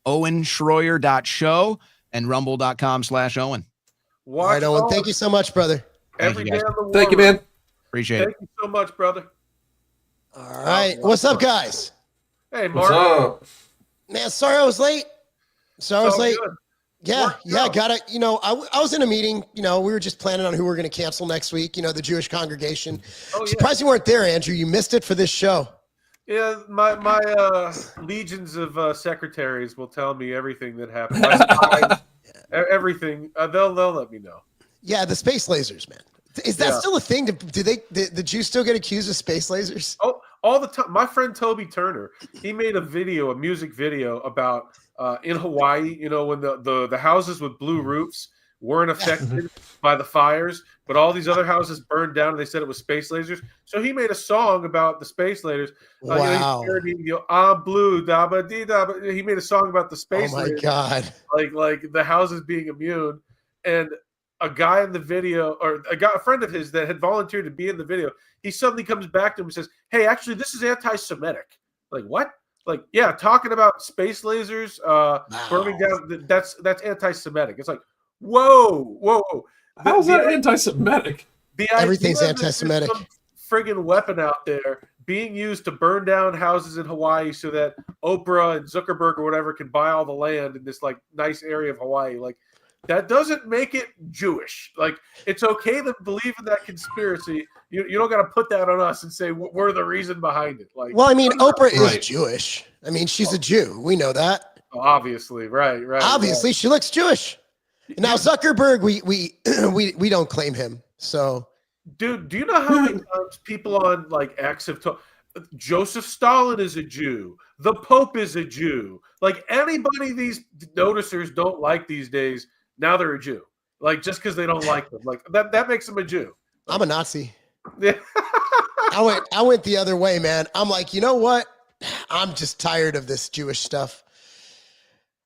owenshroyer.show and rumble.com/Owen. All right, Owen. Thank you so much, brother. Every day of the war. Thank you, man. Appreciate it. Thank you so much, brother. All right. What's up, guys? Hey, Mark. What's up? Man, sorry I was late. Good. Yeah, gotta, I was in a meeting, we were just planning on who we're going to cancel next week, the Jewish congregation. Surprised you weren't there, Andrew. You missed it for this show. Yeah, my legions of secretaries will tell me everything that happened. Everything. They'll let me know. Yeah, the space lasers, man. Is that still a thing? Do the Jews still get accused of space lasers? Oh, all the time. My friend Toby Turner, he made a music video about in Hawaii, when the houses with blue roofs weren't affected by the fires, but all these other houses burned down and they said it was space lasers. So he made a song about the space lasers. Wow. I'm blue, dabba dee dabba. He made a song about the space lasers. Oh my God. Like the houses being immune. And a guy in the video, or a friend of his that had volunteered to be in the video, he suddenly comes back to him and says, "Hey, actually, this is anti-Semitic." Like, what? Like, yeah, talking about space lasers, burning down. That's anti-Semitic. It's like, whoa. How's that anti-Semitic? Everything's anti-Semitic. Some friggin' weapon out there being used to burn down houses in Hawaii so that Oprah and Zuckerberg or whatever can buy all the land in this like nice area of Hawaii. Like, that doesn't make it Jewish. Like, it's okay to believe in that conspiracy. You don't got to put that on us and say we're the reason behind it. Like, well, I mean, Oprah is Jewish. I mean, she's a Jew. We know that. Obviously, right. Obviously, she looks Jewish. Now Zuckerberg, we don't claim him. So, dude, do you know how many times people on like X have talked? Joseph Stalin is a Jew. The Pope is a Jew. Like, anybody these noticers don't like these days, now they're a Jew. Like, just because they don't like them, like that makes them a Jew. Like, I'm a Nazi. Yeah. I went the other way, man. I'm like, you know what? I'm just tired of this Jewish stuff.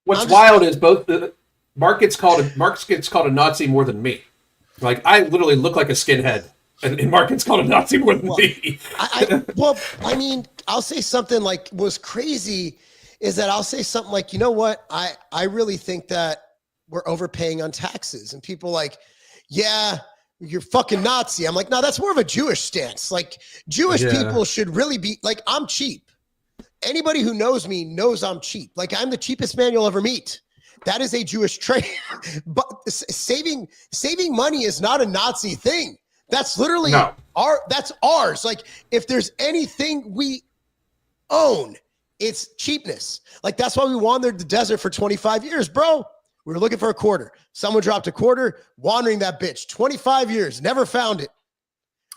What's wild is both Mark gets called a Nazi more than me. Like, I literally look like a skinhead, and Mark gets called a Nazi more than me. I mean, I'll say something like was crazy is that I'll say something like, you know what? I really think that we're overpaying on taxes, and people like, yeah, you're fucking Nazi. I'm like, no, that's more of a Jewish stance. Like, Jewish people should really be like, I'm cheap. Anybody who knows me knows I'm cheap. Like, I'm the cheapest man you'll ever meet. That is a Jewish trait. But saving money is not a Nazi thing. That's literally that's ours. Like, if there's anything we own, it's cheapness. Like, that's why we wandered the desert for 25 years, bro. We were looking for a quarter. Someone dropped a quarter, wandering that bitch. 25 years, never found it.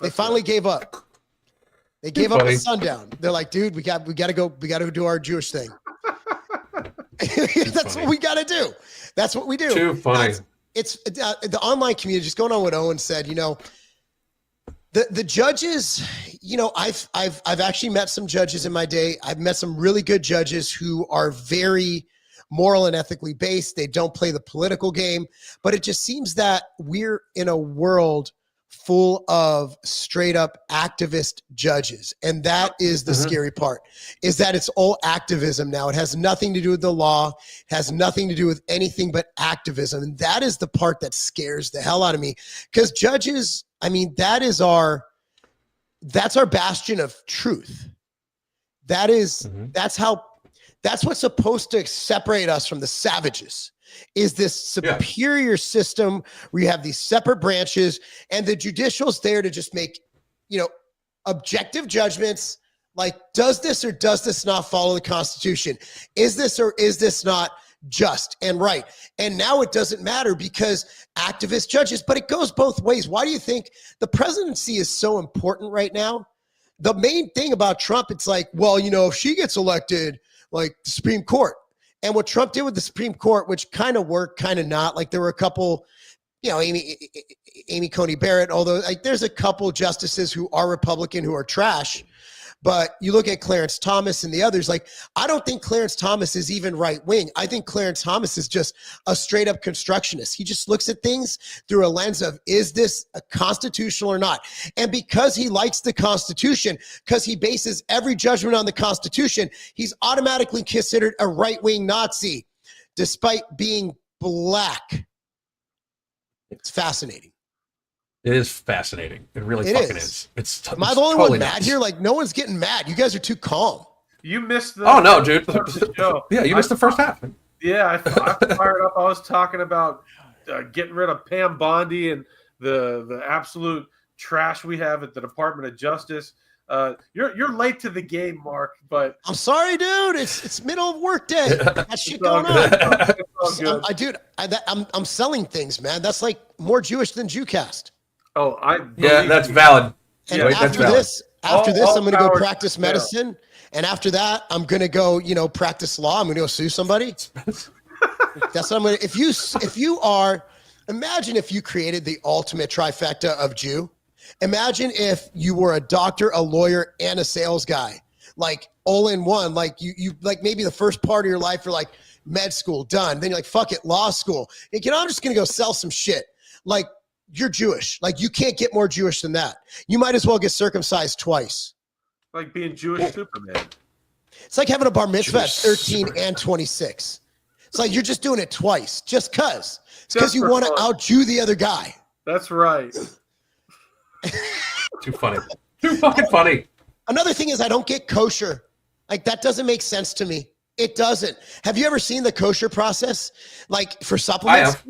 They finally gave up. They gave up at sundown. They're like, dude, we got to go do our Jewish thing. That's what we got to do. That's what we do. Too funny. It's the online community, just going on what Owen said, you know, the judges, you know, I've actually met some judges in my day. I've met some really good judges who are very moral and ethically based. They don't play the political game, but it just seems that we're in a world full of straight up activist judges. And that is the scary part, is that it's all activism now. It has nothing to do with the law, has nothing to do with anything but activism. And that is the part that scares the hell out of me, because judges, I mean, that's our bastion of truth. That's what's supposed to separate us from the savages, is this superior system where you have these separate branches, and the judicial's there to just make, you know, objective judgments. Like, does this or does this not follow the Constitution? Is this or is this not just and right? And now it doesn't matter because activist judges, but it goes both ways. Why do you think the presidency is so important right now? The main thing about Trump, it's like, well, you know, if she gets elected, like the Supreme Court. And what Trump did with the Supreme Court, which kind of worked, kind of not. Like, there were a couple, you know, Amy Coney Barrett, although like there's a couple justices who are Republican who are trash. But you look at Clarence Thomas and the others, like, I don't think Clarence Thomas is even right wing. I think Clarence Thomas is just a straight up constructionist. He just looks at things through a lens of, is this a constitutional or not? And because he likes the Constitution, because he bases every judgment on the Constitution, he's automatically considered a right wing Nazi, despite being black. It's fascinating. It is fascinating. It really fucking is. Am I the only one mad here? Like, no one's getting mad. You guys are too calm. You missed the. Oh no, dude. Yeah, you missed the first half. Yeah, I fired up. I was talking about getting rid of Pam Bondi and the absolute trash we have at the Department of Justice. You're late to the game, Mark. But I'm sorry, dude. It's middle of work day. That shit going on. I'm selling things, man. That's like more Jewish than Jewcast. Oh, that's valid. And after this, I'm going to go practice medicine. And after that, I'm going to go, you know, practice law. I'm going to go sue somebody. That's what I'm going to. Imagine if you created the ultimate trifecta of Jew. Imagine if you were a doctor, a lawyer, and a sales guy, like all in one. Like you like maybe the first part of your life, you're like med school done. Then you're like, fuck it, law school. I'm just going to go sell some shit. like you're Jewish. Like you can't get more Jewish than that. You might as well get circumcised twice. Like being Jewish Superman. It's like having a bar mitzvah at 13 and 26. It's like you're just doing it twice, just cause. It's because you want to out-Jew the other guy. That's right. Too funny. Too fucking funny. Another thing is I don't get kosher. Like that doesn't make sense to me. It doesn't. Have you ever seen the kosher process? Like for supplements? I have.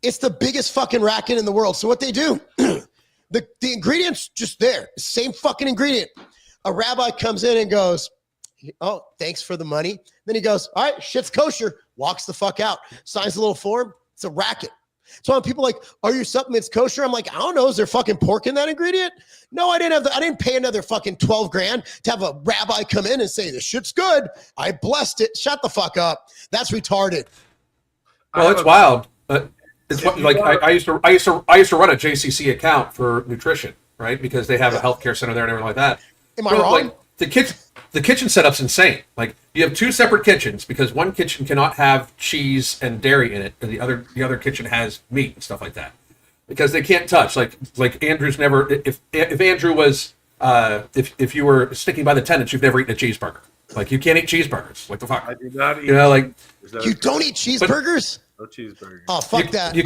It's the biggest fucking racket in the world. So what they do, the ingredient's just there. Same fucking ingredient. A rabbi comes in and goes, oh, thanks for the money. Then he goes, all right, shit's kosher. Walks the fuck out. Signs a little form. It's a racket. So when people are like, are your supplements kosher? I'm like, I don't know. Is there fucking pork in that ingredient? No, I didn't pay another fucking 12 grand to have a rabbi come in and say, this shit's good. I blessed it. Shut the fuck up. That's retarded. Well, it's wild. It's like I used to run a JCC account for nutrition, right? Because they have a healthcare center there and everything like that. Am I wrong? Like, the kitchen setup's insane. Like you have two separate kitchens because one kitchen cannot have cheese and dairy in it, and the other kitchen has meat and stuff like that. Because they can't touch. Like Andrew's never. If Andrew was if you were sticking by the tenants, you've never eaten a cheeseburger. Like you can't eat cheeseburgers. What the fuck? I do not eat. You know, like you don't eat cheeseburgers? No cheeseburgers. Oh fuck that! You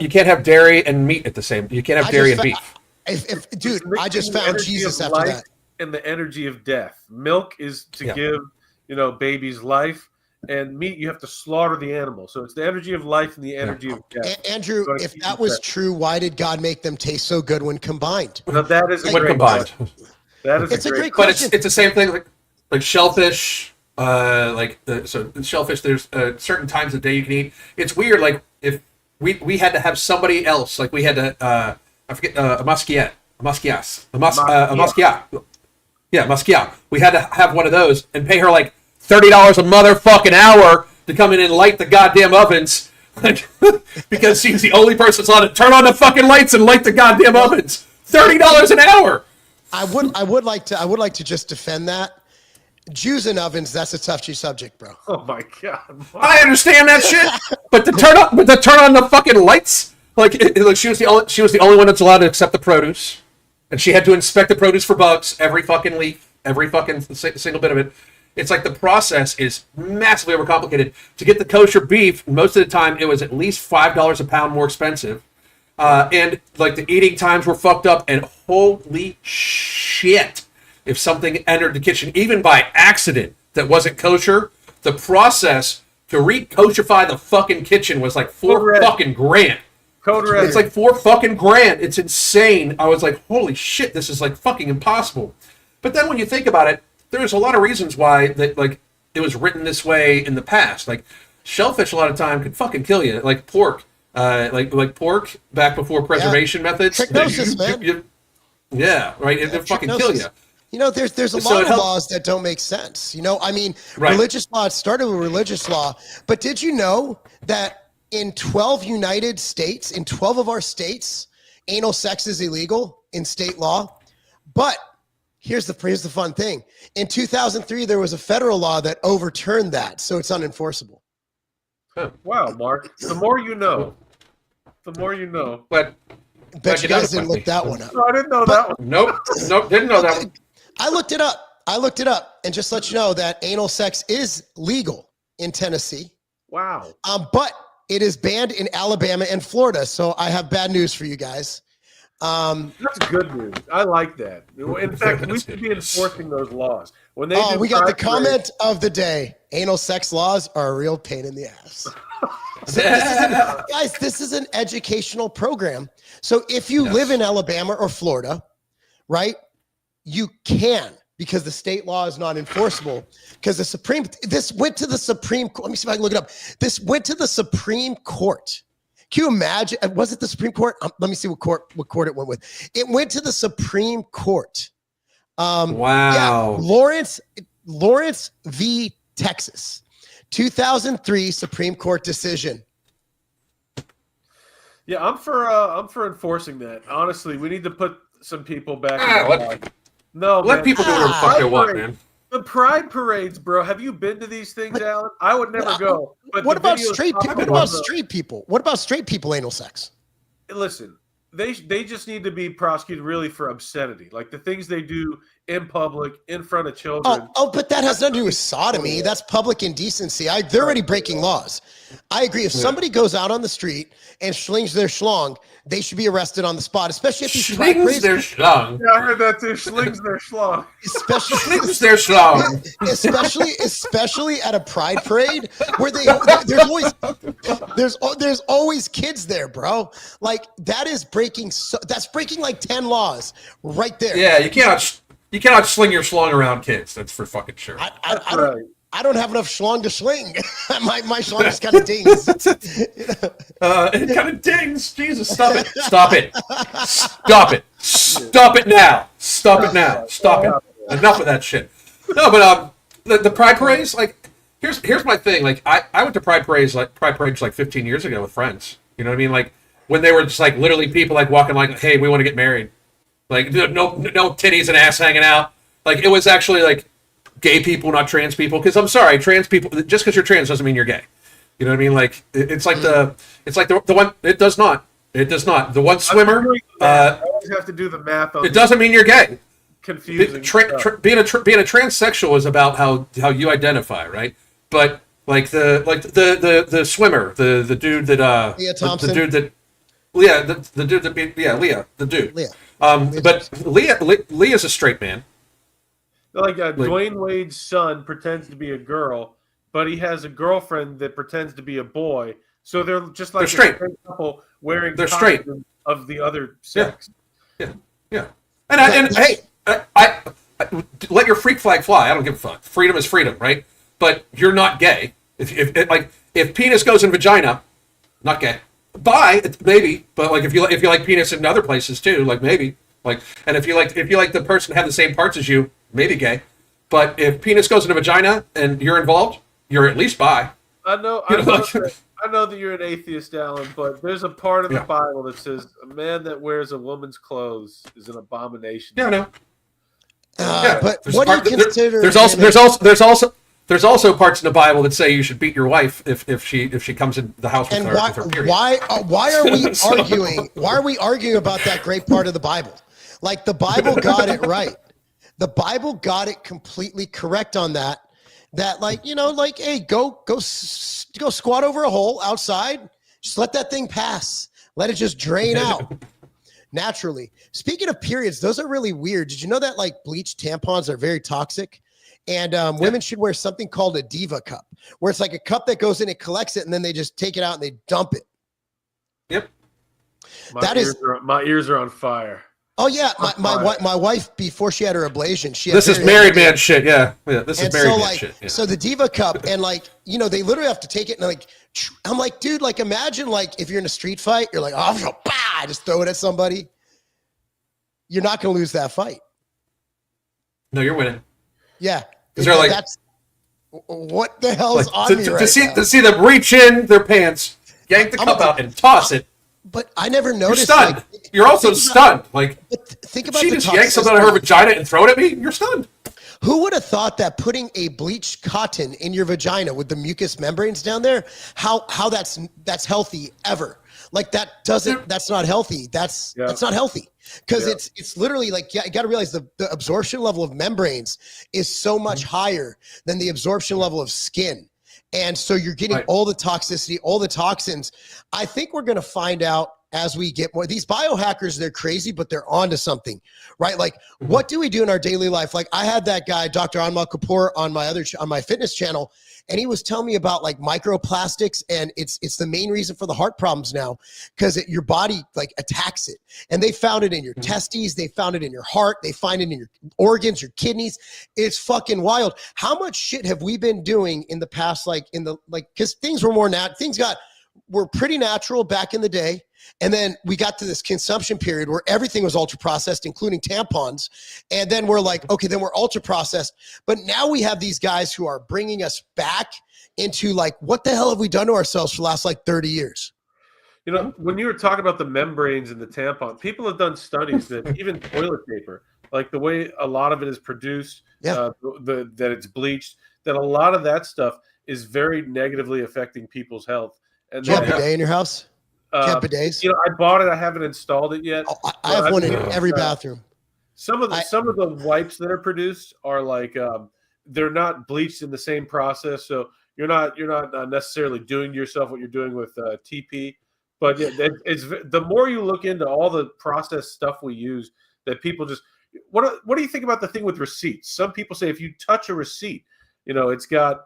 can't have dairy and meat at the same. You can't have dairy and beef. Dude, I just found Jesus after that. And the energy of death. Milk is to give, babies life, and meat you have to slaughter the animal. So it's the energy of life and the energy of death. Andrew, if that was true, why did God make them taste so good when combined? Now that is when combined. That is a great question. But it's the same thing like shellfish. So shellfish. There's certain times of the day you can eat. It's weird. Like if we had to have somebody else. Like we had to. I forget a muscat. Yeah, muscat. We had to have one of those and pay her like $30 a motherfucking hour to come in and light the goddamn ovens, because she's the only person that's allowed to turn on the fucking lights and light the goddamn ovens. $30 an hour. I would like to just defend that. Jews and ovens, that's a touchy subject, bro. Oh my god. I understand that shit, but to turn on the fucking lights. Like she was the only one that's allowed to accept the produce, and she had to inspect the produce for bugs, every fucking leaf, every fucking single bit of it. It's like the process is massively overcomplicated. To get the kosher beef, most of the time it was at least $5 a pound more expensive, and like the eating times were fucked up. And holy shit, if something entered the kitchen, even by accident, that wasn't kosher, the process to re-kosherify the fucking kitchen was like $4 fucking grand. It's like $4 fucking grand. It's insane. I was like, holy shit, this is like fucking impossible. But then when you think about it, there's a lot of reasons why that like it was written this way in the past. Like shellfish a lot of time could fucking kill you. Like pork. Like pork back before preservation methods. Trichinosis, man. Yeah, right. It fucking kill you. There's a lot of laws that don't make sense. Religious law, it started with religious law. But did you know that in 12 United States, in 12 of our states, anal sex is illegal in state law? But here's the fun thing. In 2003, there was a federal law that overturned that, so it's unenforceable. Huh. Wow, Mark. The more you know. The more you know. But bet you guys didn't look that one up. No, I didn't know that one. Nope, didn't know that one. I looked it up, and just let you know that anal sex is legal in Tennessee. Wow. But it is banned in Alabama and Florida. So I have bad news for you guys. That's good news. I like that. In fact, we should be enforcing those laws. When we got the comment of the day. Anal sex laws are a real pain in the ass. This is an educational program. So if you live in Alabama or Florida, right, you can, because the state law is not enforceable, because this went to the Supreme Court. Let me see if I can look it up. This went to the Supreme Court. Can you imagine? Was it the Supreme Court? Let me see what court it went with. It went to the Supreme Court. Wow. Yeah, Lawrence v. Texas, 2003 Supreme Court decision. Yeah, I'm for enforcing that. Honestly, we need to put some people back. Let people do whatever the fuck they want, man. The pride parades, bro. Have you been to these things, Alan? I would never go. But what about straight people? What about straight people? What about straight people anal sex? Listen, they just need to be prosecuted really for obscenity, like the things they do in public, in front of children. Oh, but that has nothing to do with sodomy. That's public indecency. They're already breaking laws. I agree. If somebody goes out on the street and slings their schlong, they should be arrested on the spot, especially if he slings their schlong. Yeah, I heard that too. Slings their schlong. Slings their schlong. Especially at a pride parade where there's always kids there, bro. Like that's breaking like 10 laws right there. Yeah, you cannot sling your schlong around kids. That's for fucking sure. I don't have enough schlong to sling. my schlong just kind of dings. It kind of dings. Jesus, stop it. Stop it. Stop it. Stop it now. Stop it now. Stop it. Enough of that shit. No, but the pride parades, like, here's my thing. Like, I went to pride parades like 15 years ago with friends. You know what I mean? Like, when they were just like literally people like walking like, hey, we want to get married. Like, no titties and ass hanging out. Like, it was actually like gay people, not trans people. Because I'm sorry, trans people, just because you're trans doesn't mean you're gay. You know what I mean? Like, it's like the one. It does not. It does not. The one swimmer. I always have to do the math on it. Doesn't mean you're gay. Confusing. Being a transsexual is about how you identify, right? But like the swimmer, the dude that Leah Thompson. the dude that the dude that Leah, the dude. Leah. But Leah's a straight man. Like Dwayne Wade's son pretends to be a girl, but he has a girlfriend that pretends to be a boy. So they're just like they're straight couple wearing they're straight of the other sex. Yeah. And hey, I let your freak flag fly. I don't give a fuck. Freedom is freedom, right? But you're not gay. If penis goes in vagina, not gay. Bi, maybe, but like if you like penis in other places too, like maybe, like, and if you like the person have the same parts as you, maybe gay. But if penis goes in a vagina and you're involved, you're at least bi. I know that you're an atheist, Alan, but there's a part of the Bible that says a man that wears a woman's clothes is an abomination. Yeah, no. But what do you consider? There's also parts in the Bible that say you should beat your wife if she comes in the house with her period. Why are we arguing? Why are we arguing about that great part of the Bible? Like the Bible got it right. The Bible got it completely correct on that. That hey, go squat over a hole outside. Just let that thing pass. Let it just drain out naturally. Speaking of periods, those are really weird. Did you know that like bleached tampons are very toxic? And women should wear something called a diva cup, where it's like a cup that goes in, it collects it, and then they just take it out and they dump it. Yep. My ears are on fire. Oh yeah, my wife, before she had her ablation, this is married man shit. Yeah. This is married man shit. Yeah. So the diva cup, and they literally have to take it, and I'm like, dude, like imagine like if you're in a street fight, you're like, oh, bah, just throw it at somebody. You're not going to lose that fight. No, you're winning. Yeah. Because they're like, that's what the hell's on me right now? To see them reach in their pants, yank the cup out, and toss it. But I never noticed. You're stunned. You're also stunned. Think about she just yanks something out of her vagina and throw it at me. You're stunned. Who would have thought that putting a bleached cotton in your vagina with the mucous membranes down there, how that's healthy ever? Like that's not healthy. That's not healthy. Because it's literally like, you got to realize the absorption level of membranes is so much higher than the absorption level of skin. And so you're getting all the toxicity, all the toxins. I think we're going to find out as we get more. These biohackers, they're crazy, but they're onto something, right? Like, what do we do in our daily life? Like, I had that guy, Dr. Anmal Kapoor, on my fitness channel, and he was telling me about like microplastics, and it's the main reason for the heart problems now, because your body like attacks it. And they found it in your testes, they found it in your heart, they find it in your organs, your kidneys. It's fucking wild. How much shit have we been doing in the past? Because things were were pretty natural back in the day. And then we got to this consumption period where everything was ultra processed, including tampons. And then we're like, okay, then we're ultra processed. But now we have these guys who are bringing us back into like, what the hell have we done to ourselves for the last 30 years? You know, when you were talking about the membranes and the tampon, people have done studies that even toilet paper, like the way a lot of it is produced, Yeah. that it's bleached, that a lot of that stuff is very negatively affecting people's health. And Do you have then, bidet in your house? Do you have bidets? you know, I bought it. I haven't installed it yet. Oh, I have one in every bathroom. Some of the wipes that are produced are like they're not bleached in the same process, so you're not necessarily doing to yourself what you're doing with TP. But yeah, it's the more you look into all the processed stuff we use, that people just what do you think about the thing with receipts? Some people say if you touch a receipt, you know, it's got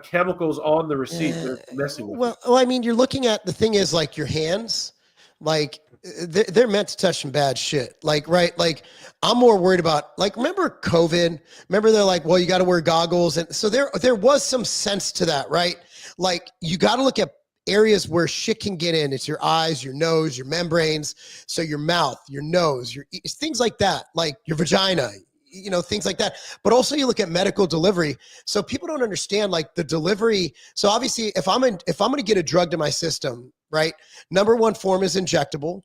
chemicals on the receipt that are messing with it. Well, I mean, you're looking at the thing is like your hands, like they're meant to touch some bad shit. Like, right. Like I'm more worried about, like, remember COVID? Remember they're like, well, you got to wear goggles. And so there was some sense to that, right? Like you got to look at areas where shit can get in. It's your eyes, your nose, your membranes. So your mouth, your nose, your things like that, like your vagina, you know, things like that. But also you look at medical delivery. So people don't understand like the delivery. So obviously if I'm going to get a drug to my system, right? Number one form is injectable.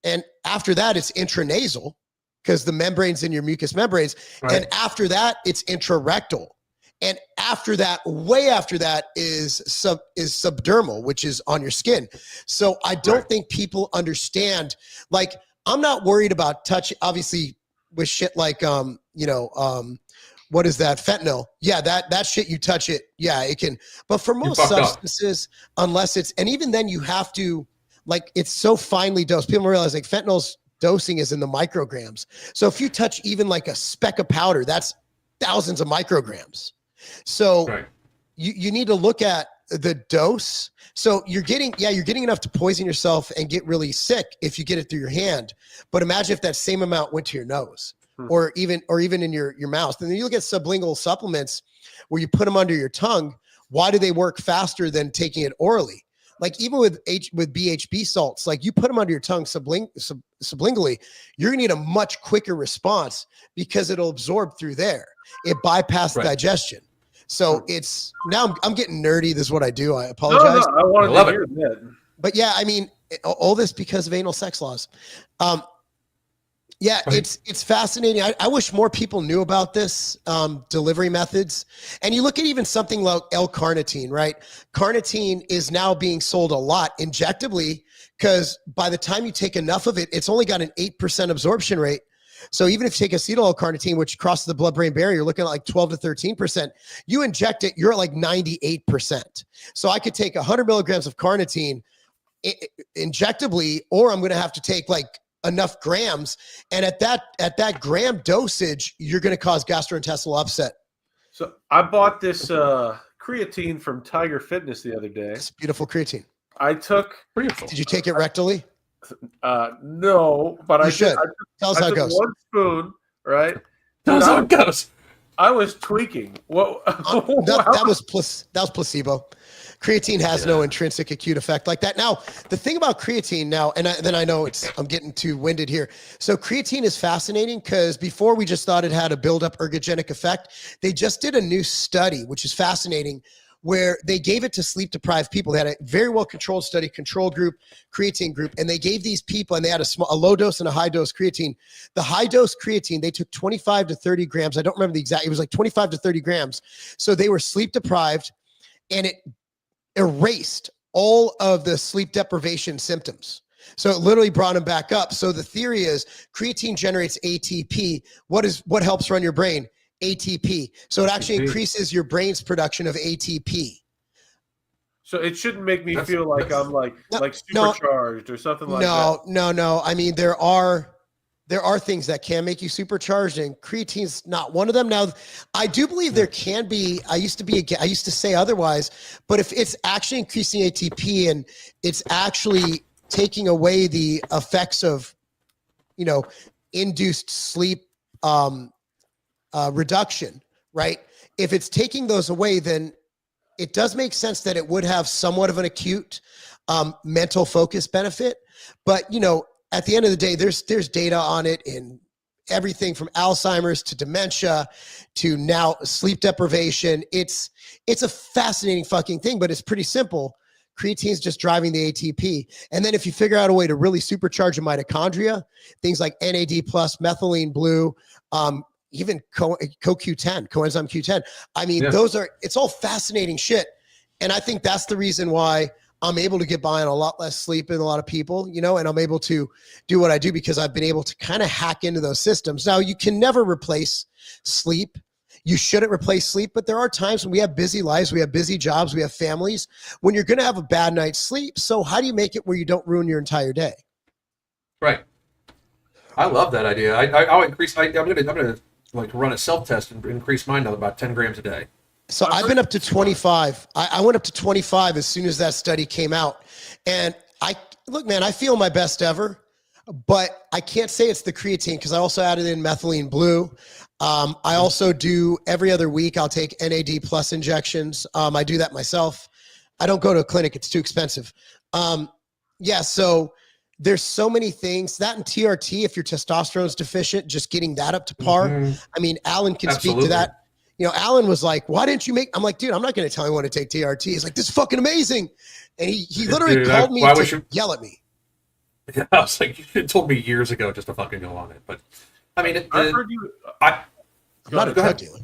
And after that, it's intranasal because the membranes in your mucous membranes. Right. And after that, it's intrarectal. And after that, way after that is subdermal, which is on your skin. So I don't think people understand, like, I'm not worried about touch, obviously with shit like, what is that? Fentanyl. Yeah, that shit, you touch it. Yeah, it can. But for most substances, unless it's, and even then you have to, like, it's so finely dosed. People don't realize like fentanyl's dosing is in the micrograms. So if you touch even like a speck of powder, that's thousands of micrograms. So you need to look at the dose. So you're getting enough to poison yourself and get really sick if you get it through your hand. But imagine if that same amount went to your nose or even in your mouth. And then you look at sublingual supplements where you put them under your tongue. Why do they work faster than taking it orally? Like even with BHB salts, like you put them under your tongue sublingually, you're gonna need a much quicker response because it'll absorb through there. It bypassed digestion. So it's now I'm getting nerdy. This is what I do. I apologize. No, I wanted to hear that. But yeah, I mean, all this because of anal sex laws. It's fascinating. I wish more people knew about this delivery methods. And you look at even something like L-carnitine, right? Carnitine is now being sold a lot injectably because by the time you take enough of it, it's only got an 8% absorption rate. So even if you take acetyl L-carnitine, which crosses the blood-brain barrier, you're looking at like 12 to 13%. You inject it, you're at like 98%. So I could take 100 milligrams of carnitine injectably, or I'm going to have to take like enough grams. And at that gram dosage, you're going to cause gastrointestinal upset. So I bought this creatine from Tiger Fitness the other day. It's beautiful creatine. I took. Did you take it rectally? No, but I should. Tell us how it goes. 1 spoon, right? Tell us how it goes. I was tweaking. That was placebo. Creatine has no intrinsic acute effect like that. Now, the thing about creatine now, then I know I'm getting too winded here. So creatine is fascinating because before we just thought it had a build-up ergogenic effect. They just did a new study, which is fascinating, where they gave it to sleep-deprived people. They had a very well-controlled study, control group, creatine group, and they gave these people, and they had a low dose and a high dose creatine. The high dose creatine, they took 25 to 30 grams. I don't remember the exact, it was like 25 to 30 grams. So they were sleep-deprived, and it erased all of the sleep deprivation symptoms. So it literally brought them back up. So the theory is creatine generates ATP. What helps run your brain? ATP. So it actually increases your brain's production of ATP. So it shouldn't make me feel like I'm like supercharged or something like that. No. I mean, there are things that can make you supercharged, and creatine's not one of them. Now, I do believe there can be. I used to say otherwise, but if it's actually increasing ATP and it's actually taking away the effects of, induced sleep reduction, right? If it's taking those away, then it does make sense that it would have somewhat of an acute mental focus benefit. But, at the end of the day, there's data on it in everything from Alzheimer's to dementia to now sleep deprivation. It's a fascinating fucking thing, but it's pretty simple. Creatine is just driving the ATP. And then if you figure out a way to really supercharge your mitochondria, things like NAD plus, methylene blue, even CoQ10, coenzyme Q10. I mean, it's all fascinating shit. And I think that's the reason why I'm able to get by on a lot less sleep than a lot of people, and I'm able to do what I do because I've been able to kind of hack into those systems. Now, you can never replace sleep. You shouldn't replace sleep, but there are times when we have busy lives, we have busy jobs, we have families, when you're going to have a bad night's sleep. So how do you make it where you don't ruin your entire day? Right. I love that idea. I'll increase. I'm gonna like run a self-test and increase mine to about 10 grams a day. So I've been up to 25. I went up to 25 as soon as that study came out. And look, man, I feel my best ever, but I can't say it's the creatine because I also added in methylene blue. I also do every other week, I'll take NAD plus injections. I do that myself. I don't go to a clinic. It's too expensive. So there's so many things. That and TRT, if your testosterone is deficient, just getting that up to par. Mm-hmm. I mean, Alan can speak to that. Alan was like, why didn't you I'm like, dude, I'm not going to tell anyone to take TRT. He's like, this is fucking amazing. And he literally called me to yell at me. Yeah, I was like, you should have told me years ago just to fucking go on it. But I mean, I've heard you. I'm not a drug dealer.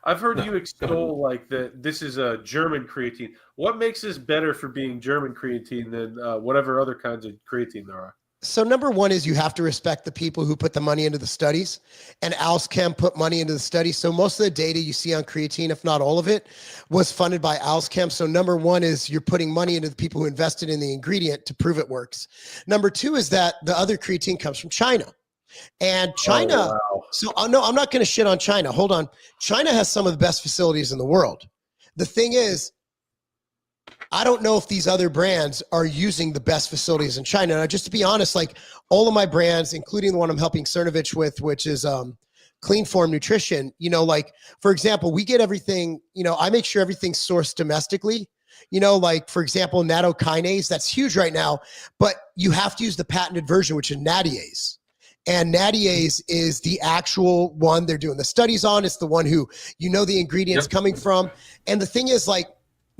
I've heard you extol like that. This is a German creatine. What makes this better for being German creatine than whatever other kinds of creatine there are? So number one is you have to respect the people who put the money into the studies, and Alzchem put money into the studies. So most of the data you see on creatine, if not all of it, was funded by Alzchem. So number one is you're putting money into the people who invested in the ingredient to prove it works. Number two is that the other creatine comes from China. And China, So no, I'm not going to shit on China. Hold on. China has some of the best facilities in the world. The thing is, I don't know if these other brands are using the best facilities in China. Now, just to be honest, like all of my brands, including the one I'm helping Cernovich with, which is Clean Form Nutrition, like, for example, we get everything, I make sure everything's sourced domestically. Like, for example, nattokinase, that's huge right now, but you have to use the patented version, which is nattiase. And nattiase is the actual one they're doing the studies on. It's the one who, the ingredients coming from. And the thing is, like,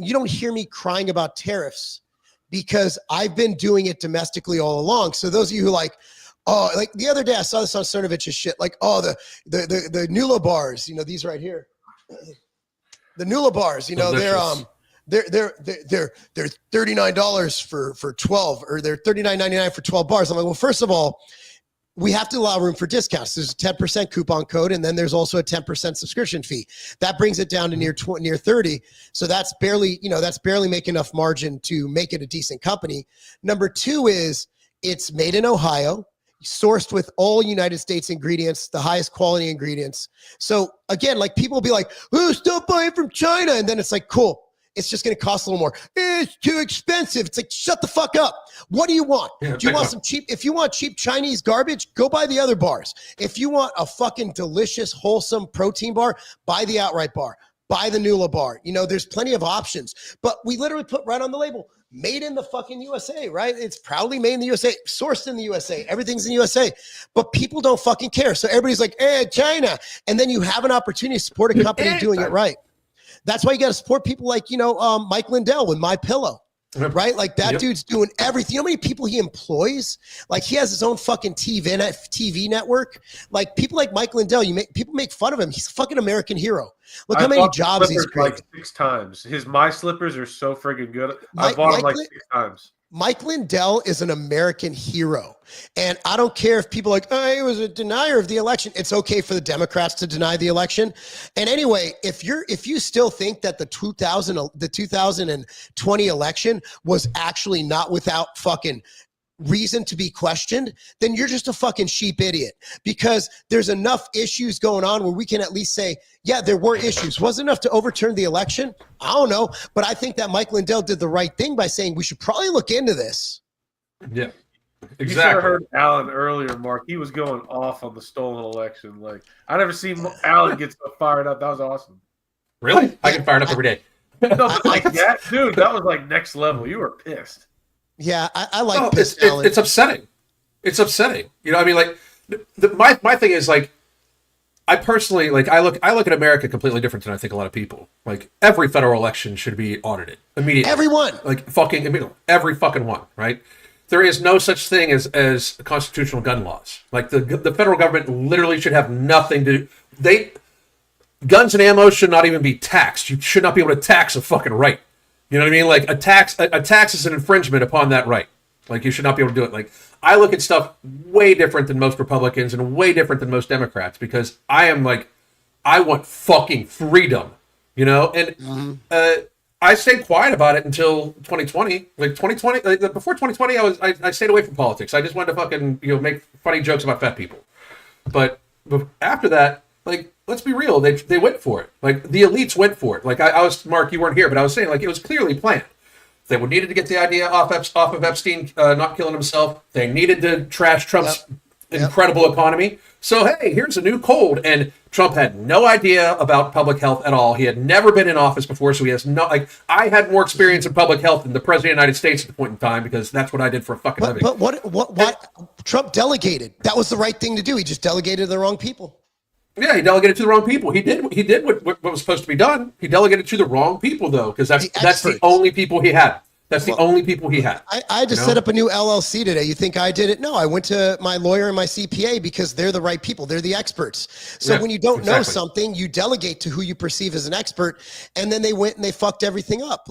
you don't hear me crying about tariffs because I've been doing it domestically all along. So those of you who like the other day I saw this on Cernovich's shit, like, the Nula bars, these right here, the Nula bars, they're $39 for 12, or they're $39.99 for 12 bars. I'm like, well, first of all, we have to allow room for discounts. There's a 10% coupon code, and then there's also a 10% subscription fee. That brings it down to near 30. So that's barely making enough margin to make it a decent company. Number two is it's made in Ohio, sourced with all United States ingredients, the highest quality ingredients. So again, like, people will be like, oh, stop buying from China. And then it's like, cool. It's just going to cost a little more. It's too expensive. It's like, shut the fuck up. What do you want? Do you want some cheap? If you want cheap Chinese garbage, go buy the other bars. If you want a fucking delicious, wholesome protein bar, buy the Outright bar. Buy the Nula bar. There's plenty of options. But we literally put right on the label, made in the fucking USA, right? It's proudly made in the USA, sourced in the USA. Everything's in the USA. But people don't fucking care. So everybody's like, China. And then you have an opportunity to support a company doing it right. That's why you got to support people like, Mike Lindell with My Pillow, right? Like, that dude's doing everything. You know how many people he employs? Like, he has his own fucking TV network. Like, people like Mike Lindell, people make fun of him. He's a fucking American hero. Look how many jobs he's created. Like 6 times. His My Slippers are so friggin' good. I bought them like 6 times. Mike Lindell is an American hero. And I don't care if people are like, he was a denier of the election. It's okay for the Democrats to deny the election. And anyway, if you still think that the 2020 election was actually not without fucking reason to be questioned, then you're just a fucking sheep idiot, because there's enough issues going on where we can at least say, yeah, there were issues. Wasn't enough to overturn the election? I don't know. But I think that Mike Lindell did the right thing by saying we should probably look into this. Yeah, exactly. You should have heard Alan earlier, Mark. He was going off on the stolen election. Like, I never seen Alan get so fired up. That was awesome. Really? I get fired up every day. No, but like that, dude, that was like next level. You were pissed. Yeah, I like it's upsetting. It's upsetting. I mean, like, my thing is, like, I personally like. I look at America completely different than I think a lot of people. Like every federal election should be audited immediately. Everyone, like every fucking one, right? There is no such thing as constitutional gun laws. Like the federal government literally should have nothing to do. Guns and ammo should not even be taxed. You should not be able to tax a fucking right. You know what I mean? Like a tax is an infringement upon that right. Like you should not be able to do it. Like I look at stuff way different than most Republicans and way different than most Democrats because I want fucking freedom, you know? And I stayed quiet about it until 2020. Like 2020, before 2020, I stayed away from politics. I just wanted to fucking, make funny jokes about fat people. But after that, like, let's be real, they went for it. Like the elites went for it. Like I was, Mark, you weren't here, but I was saying like it was clearly planned. They needed to get the idea off of Epstein not killing himself. They needed to trash Trump's incredible economy. So, hey, here's a new cold. And Trump had no idea about public health at all. He had never been in office before, so he has I had more experience in public health than the President of the United States at the point in time because that's what I did for a fucking living. But what Trump delegated. That was the right thing to do. He just delegated to the wrong people. Yeah, he delegated to the wrong people. He did what was supposed to be done. He delegated to the wrong people, though, because that's the only people he had. That's the only people he had. I just set up a new LLC today. You think I did it? No, I went to my lawyer and my CPA because they're the right people. They're the experts. So when you don't know something, you delegate to who you perceive as an expert, and then they went and they fucked everything up.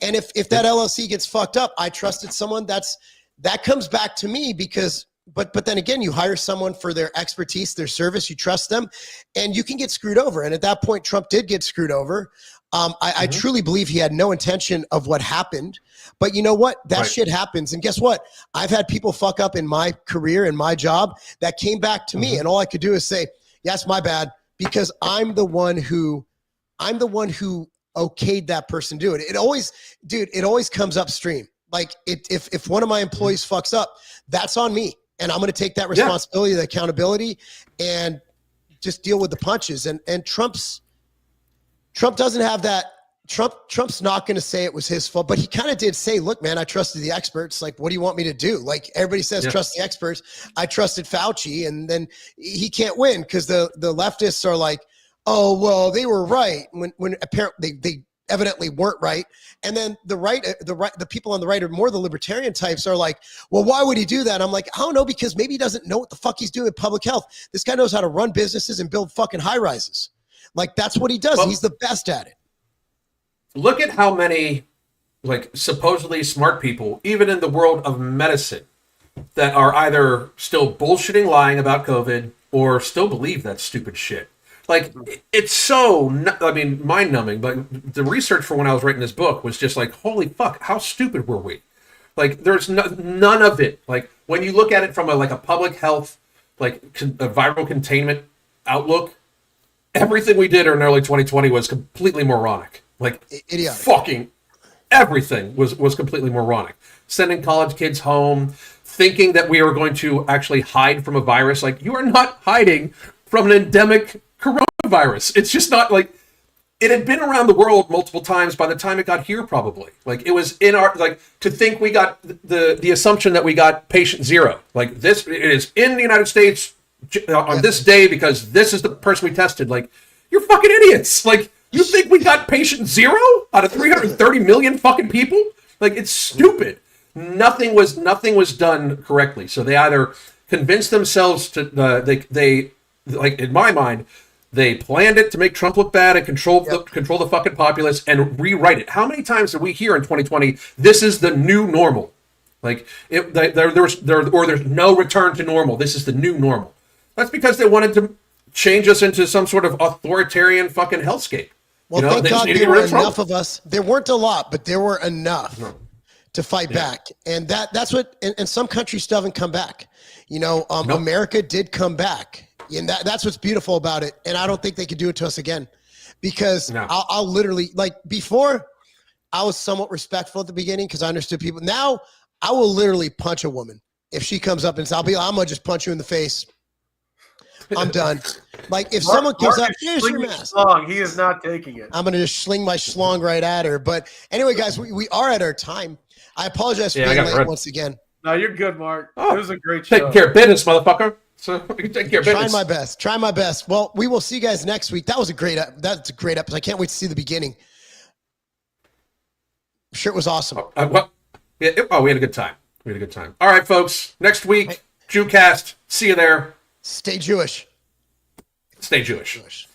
And if that LLC gets fucked up, I trusted someone. That comes back to me because. But then again, you hire someone for their expertise, their service, you trust them, and you can get screwed over. And at that point, Trump did get screwed over. I truly believe he had no intention of what happened. But you know what? That shit happens. And guess what? I've had people fuck up in my career, in my job, that came back to me. And all I could do is say, yes, my bad, because I'm the one who okayed that person do it. It always comes upstream. Like if one of my employees fucks up, that's on me. And I'm going to take that responsibility, the accountability, and just deal with the punches. And Trump doesn't have that. Trump's not going to say it was his fault, but he kind of did say, look, man, I trusted the experts. Like, what do you want me to do? Like everybody says, trust the experts. I trusted Fauci, and then he can't win because the leftists are like, oh, well, they were right when apparently they evidently weren't right. And then the people on the right are more the libertarian types are like, well, why would he do that? I'm like, I don't know, because maybe he doesn't know what the fuck he's doing with public health. This guy knows how to run businesses and build fucking high rises. Like that's what he does. Well, he's the best at it. Look at how many like supposedly smart people, even in the world of medicine, that are either still bullshitting, lying about COVID or still believe that stupid shit. Like, it's so, mind-numbing, but the research for when I was writing this book was just like, holy fuck, how stupid were we? Like, there's none of it. Like, when you look at it from a public health, a viral containment outlook, everything we did in early 2020 was completely moronic. Like, idiotic. Fucking everything was completely moronic. Sending college kids home, thinking that we were going to actually hide from a virus. Like, you are not hiding from an endemic coronavirus. It's just not like it had been around the world multiple times by the time it got here, probably. Like it was in our to think we got the assumption that we got patient zero. Like this, it is in the United States on this day because this is the person we tested. Like you're fucking idiots. Like you think we got patient zero out of 330 million fucking people? Like it's stupid. Nothing was done correctly. So they either convinced themselves to they like in my mind, they planned it to make Trump look bad and control the fucking populace and rewrite it. How many times did we hear in 2020? This is the new normal. Like there's no return to normal. This is the new normal. That's because they wanted to change us into some sort of authoritarian fucking hellscape. Well, thank God there were enough of us. There weren't a lot, but there were enough to fight back, and that's what. And some countries still haven't come back. America did come back. And that's what's beautiful about it. And I don't think they could do it to us again because I'll literally, before I was somewhat respectful at the beginning because I understood people. Now I will literally punch a woman. If she comes up and says, I'm going to just punch you in the face. I'm done. Like if someone comes up, here's your mask. He is not taking it. I'm going to just sling my schlong right at her. But anyway, guys, we are at our time. I apologize for being late once again. No, you're good, Mark. Oh, it was a great show. Taking care of business, motherfucker. So we can take care of business. Trying my best. Well, we will see you guys next week. That's a great episode. I can't wait to see the beginning. I'm sure it was awesome. We had a good time. All right, folks. Next week, Jewcast. See you there. Stay Jewish. Stay Jewish.